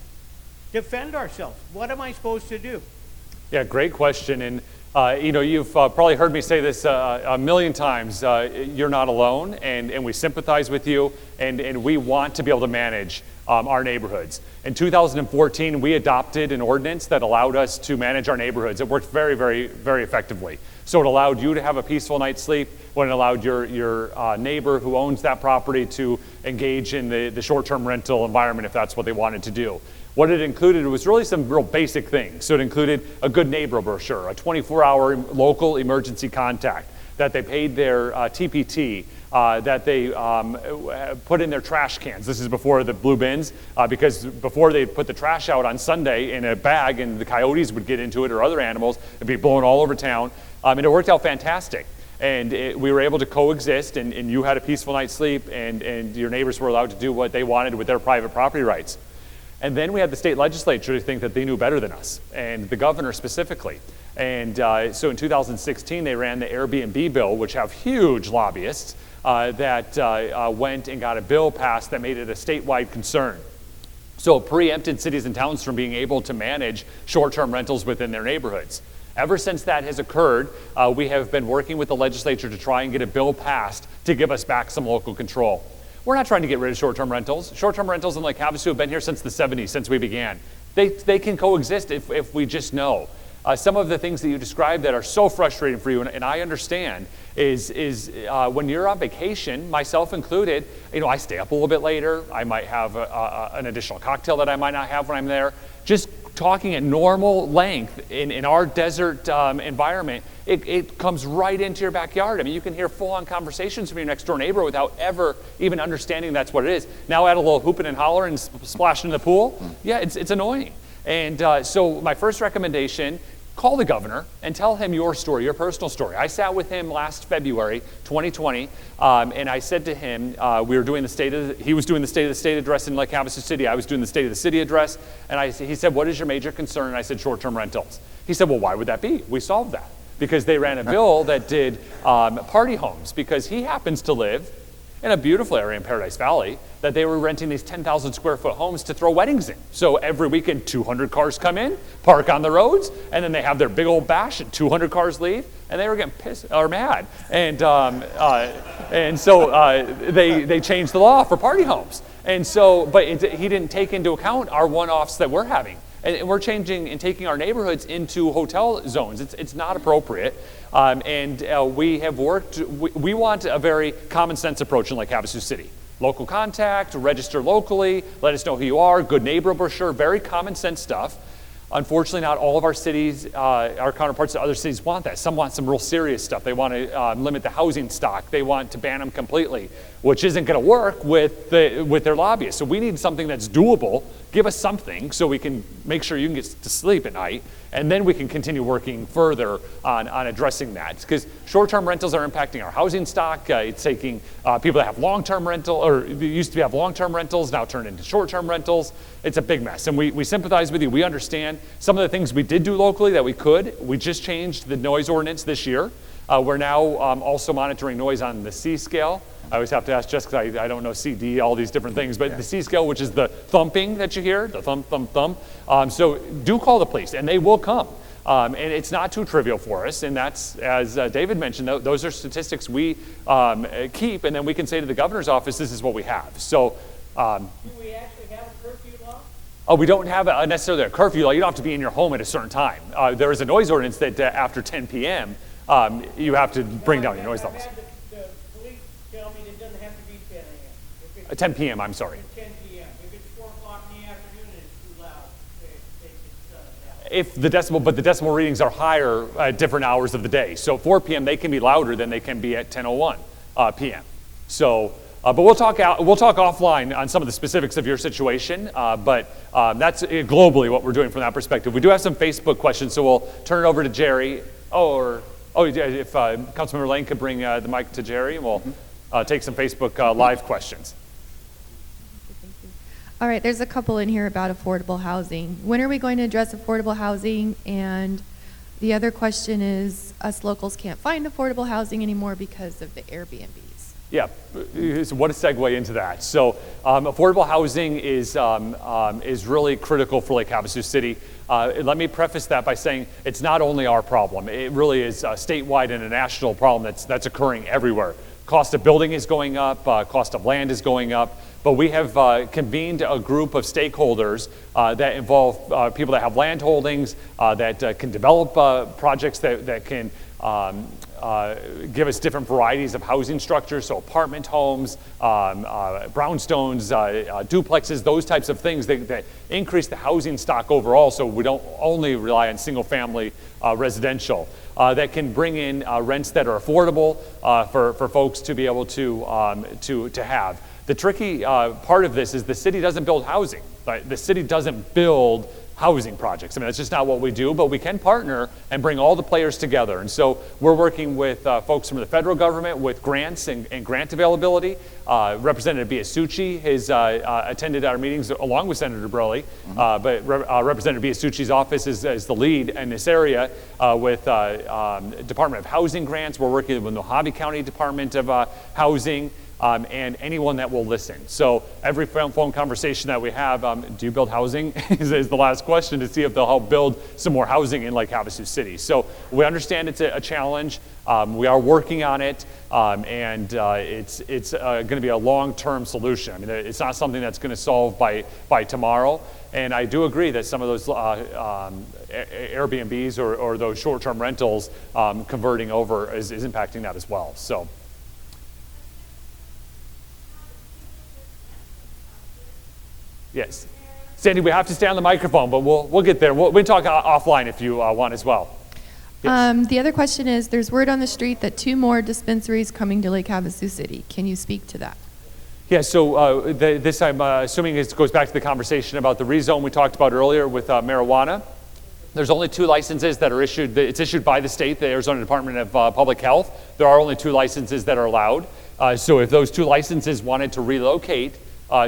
[SPEAKER 8] defend ourselves. What am I supposed to do?
[SPEAKER 1] Yeah, great question. And you've probably heard me say this a million times. You're not alone, and we sympathize with you, and we want to be able to manage our neighborhoods. In 2014, we adopted an ordinance that allowed us to manage our neighborhoods. It worked very, very, very effectively. So it allowed you to have a peaceful night's sleep, when it allowed your neighbor who owns that property to engage in the short-term rental environment if that's what they wanted to do. What it included was really some real basic things. So it included a good neighbor brochure, a 24-hour local emergency contact, that they paid their TPT, that they put in their trash cans. This is before the blue bins, because before they put the trash out on Sunday in a bag and the coyotes would get into it or other animals, it'd be blown all over town. And it worked out fantastic. And we were able to coexist, and you had a peaceful night's sleep, and your neighbors were allowed to do what they wanted with their private property rights. And then we had the state legislature to think that they knew better than us, and the governor specifically. And so in 2016, they ran the Airbnb bill, which have huge lobbyists, that went and got a bill passed that made it a statewide concern. So it preempted cities and towns from being able to manage short-term rentals within their neighborhoods. Ever since that has occurred, we have been working with the legislature to try and get a bill passed to give us back some local control. We're not trying to get rid of short-term rentals. Short-term rentals in Lake Havasu have been here since the 70s, since we began. They can coexist if we just know. Some of the things that you described that are so frustrating for you, and I understand, is when you're on vacation, myself included, I stay up a little bit later. I might have an additional cocktail that I might not have when I'm there. Just talking at normal length in our desert environment, it comes right into your backyard. I mean, you can hear full-on conversations from your next door neighbor without ever even understanding that's what it is. Now add a little hooping and hollering and splashing in the pool. Yeah, it's annoying. And so my first recommendation, call the governor and tell him your story, your personal story. I sat with him last February, 2020, and I said to him, he was doing the State of the State address in Lake Havasu City. I was doing the State of the City address. And he said, what is your major concern? And I said, short-term rentals. He said, well, why would that be? We solved that. Because they ran a bill that did party homes, because he happens to live in a beautiful area in Paradise Valley, that they were renting these 10,000 square foot homes to throw weddings in. So every weekend, 200 cars come in, park on the roads, and then they have their big old bash and 200 cars leave, and they were getting pissed or mad. And so they changed the law for party homes. And so, but he didn't take into account our one-offs that we're having. And we're changing and taking our neighborhoods into hotel zones. It's not appropriate. We have worked, we want a very common sense approach in Lake Havasu City. Local contact, register locally, let us know who you are, good neighbor brochure, very common sense stuff. Unfortunately, not all of our cities, our counterparts to other cities want that. Some want some real serious stuff. They want to limit the housing stock. They want to ban them completely, which isn't going to work with their lobbyists. So we need something that's doable. Give us something so we can make sure you can get to sleep at night, and then we can continue working further on addressing that. Because short-term rentals are impacting our housing stock. It's taking people that have long-term rental, or used to have long-term rentals, now turned into short-term rentals. It's a big mess, and we sympathize with you. We understand some of the things we did do locally that we could. We just changed the noise ordinance this year. We're now also monitoring noise on the C scale. I always have to ask just because I don't know CD, all these different things, but the C scale, which is the thumping that you hear, the thump, thump, thump. So do call the police, and they will come. And it's not too trivial for us, and that's, as David mentioned, those are statistics we keep, and then we can say to the governor's office, this is what we have. So,
[SPEAKER 8] do we actually have a curfew law?
[SPEAKER 1] Oh, we don't have necessarily a curfew law. You don't have to be in your home at a certain time. There is a noise ordinance that after 10 p.m., you have to bring down your noise levels.
[SPEAKER 8] The police tell me it doesn't have to be 10 a.m.
[SPEAKER 1] 10 p.m., I'm sorry.
[SPEAKER 8] 10 p.m. If it's 4 o'clock in the afternoon and it's too loud, they can shut it down.
[SPEAKER 1] But the decibel readings are higher at different hours of the day. So 4 p.m. they can be louder than they can be at 10:01 p.m. So, but we'll talk offline on some of the specifics of your situation. But that's globally what we're doing from that perspective. We do have some Facebook questions, so we'll turn it over to Jerry. If Councilmember Lane could bring the mic to Jerry, and we'll take some Facebook Live questions.
[SPEAKER 9] All right, there's a couple in here about affordable housing. When are we going to address affordable housing? And the other question is, us locals can't find affordable housing anymore because of the Airbnbs.
[SPEAKER 1] Yeah, so what a segue into that. So affordable housing is really critical for Lake Havasu City. Let me preface that by saying it's not only our problem. It really is a statewide and a national problem that's occurring everywhere. Cost of building is going up, cost of land is going up, but we have convened a group of stakeholders that involve people that have land holdings, that can develop projects that can give us different varieties of housing structures, so apartment homes, brownstones, duplexes, those types of things that increase the housing stock overall, so we don't only rely on single-family residential. That can bring in rents that are affordable for folks to be able to have. The tricky part of this is the city doesn't build housing. Right? The city doesn't build housing projects. I mean, that's just not what we do, but we can partner and bring all the players together. And so we're working with folks from the federal government with grants and grant availability. Representative Biasucci has attended our meetings along with Senator Brelli, but Representative Biasucci's office is the lead in this area with Department of Housing grants. We're working with the Mojave County Department of Housing. and anyone that will listen. So every phone conversation that we have, do you build housing, is the last question to see if they'll help build some more housing in Lake Havasu City. So we understand it's a challenge. We are working on it, and it's going to be a long-term solution. I mean, it's not something that's going to solve by tomorrow. And I do agree that some of those Airbnbs or those short-term rentals converting over is impacting that as well. So. Yes. Sandy, we have to stay on the microphone, but we'll get there. We'll talk offline if you want as well. Yes.
[SPEAKER 9] The other question is, there's word on the street that 2 more dispensaries coming to Lake Havasu City. Can you speak to that?
[SPEAKER 1] Yeah, so this I'm assuming it goes back to the conversation about the rezone we talked about earlier with marijuana. There's only 2 licenses that are issued. It's issued by the state, the Arizona Department of Public Health. There are only 2 licenses that are allowed. So if those 2 licenses wanted to relocate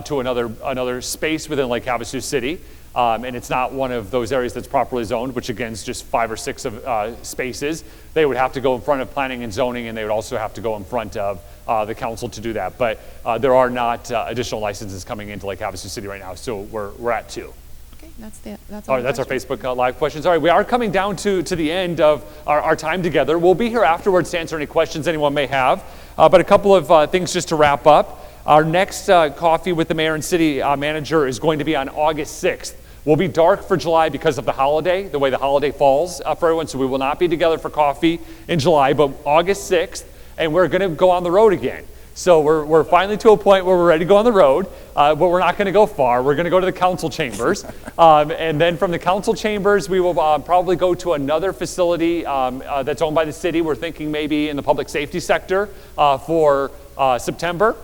[SPEAKER 1] to another space within Lake Havasu City, and it's not one of those areas that's properly zoned, which again is just 5 or 6 of spaces, they would have to go in front of planning and zoning, and they would also have to go in front of the council to do that. But there are not additional licenses coming into Lake Havasu City right now, so we're at 2.
[SPEAKER 9] Okay, that's
[SPEAKER 1] all right, that's our Facebook Live questions. All right, we are coming down to the end of our time together. We'll be here afterwards to answer any questions anyone may have. But a couple of things just to wrap up. Our next coffee with the mayor and city manager is going to be on August 6th. We'll be dark for July because of the holiday, the way the holiday falls for everyone, so we will not be together for coffee in July, but August 6th, and we're going to go on the road again. So we're finally to a point where we're ready to go on the road, but we're not going to go far. We're going to go to the council chambers, and then from the council chambers, we will probably go to another facility that's owned by the city. We're thinking maybe in the public safety sector for September.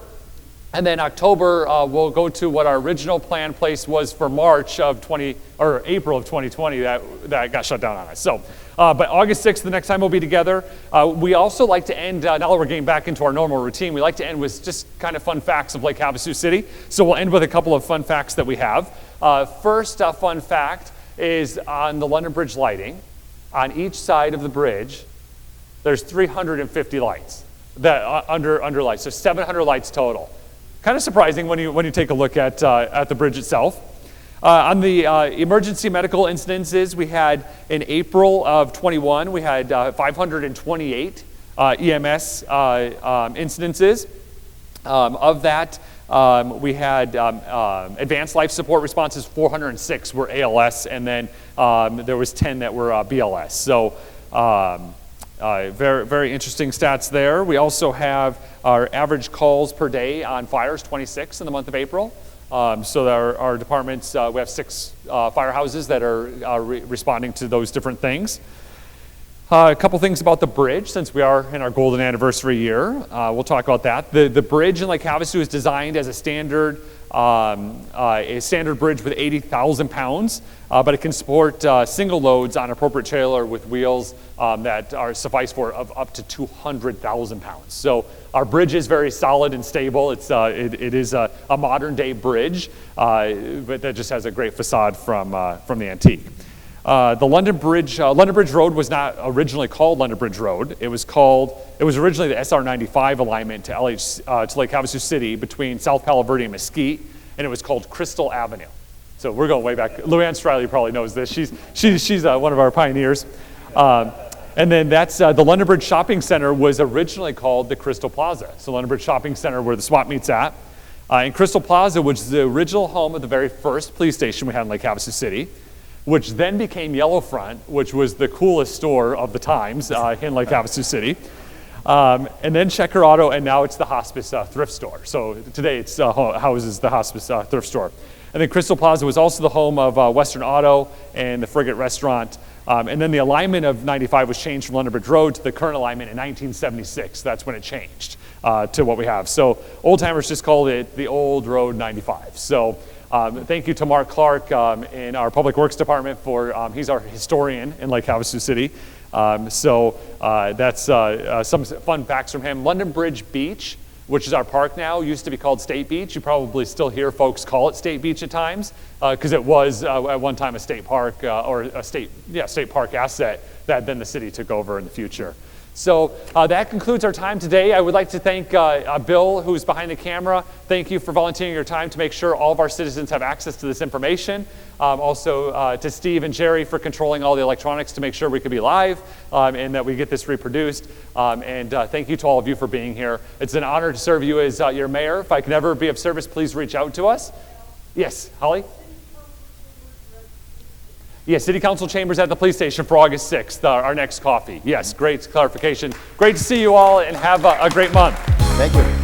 [SPEAKER 1] And then October, we'll go to what our original plan place was for April of 2020 that got shut down on us. So, but August 6th, the next time we'll be together. We also like to end, now that we're getting back into our normal routine, we like to end with just kind of fun facts of Lake Havasu City. So we'll end with a couple of fun facts that we have. First fun fact is on the London Bridge lighting. On each side of the bridge, there's 350 lights that under lights, so 700 lights total. Kind of surprising when you take a look at the bridge itself. On the emergency medical incidences, we had in April of 21, we had 528 EMS incidences. Of that, we had advanced life support responses, 406 were ALS, and then there was 10 that were BLS. So very, very interesting stats there. We also have our average calls per day on fires, 26 in the month of April. So our departments, we have 6 firehouses that are responding to those different things. A couple things about the bridge, since we are in our golden anniversary year. We'll talk about that. The bridge in Lake Havasu is designed as a standard bridge with 80,000 pounds, but it can support single loads on appropriate trailer with wheels that are suffice for of up to 200,000 pounds. So our bridge is very solid and stable. It is a modern day bridge, but that just has a great facade from the antique. The London Bridge Road was not originally called London Bridge Road. It was originally the SR 95 alignment to Lake Havasu City between South Palo Verde and Mesquite, and it was called Crystal Avenue. So we're going way back. Luann Striley probably knows this. She's one of our pioneers. And then that's the London Bridge Shopping Center was originally called the Crystal Plaza. So London Bridge Shopping Center, where the swap meet's at. And Crystal Plaza, which is the original home of the very first police station we had in Lake Havasu City, which then became Yellowfront, which was the coolest store of the times in Lake Havasu City. And then Checker Auto, and now it's the Hospice thrift store. So today it's houses the Hospice thrift store. And then Crystal Plaza was also the home of Western Auto and the Frigate Restaurant. And then the alignment of 95 was changed from London Bridge Road to the current alignment in 1976. That's when it changed to what we have. So old timers just called it the Old Road 95. So thank you to Mark Clark in our Public Works Department for, he's our historian in Lake Havasu City. So that's some fun facts from him. London Bridge Beach, which is our park now, used to be called State Beach. You probably still hear folks call it State Beach at times, because it was at one time a state park or a state park asset that then the city took over in the future. So that concludes our time today. I would like to thank Bill, who's behind the camera. Thank you for volunteering your time to make sure all of our citizens have access to this information. Also to Steve and Jerry for controlling all the electronics to make sure we could be live and that we get this reproduced. And thank you to all of you for being here. It's an honor to serve you as your mayor. If I can ever be of service, please reach out to us. Yes, Holly? Yes, City Council chambers at the police station for August 6th, our next coffee. Yes, great clarification. Great to see you all and have a great month.
[SPEAKER 2] Thank you.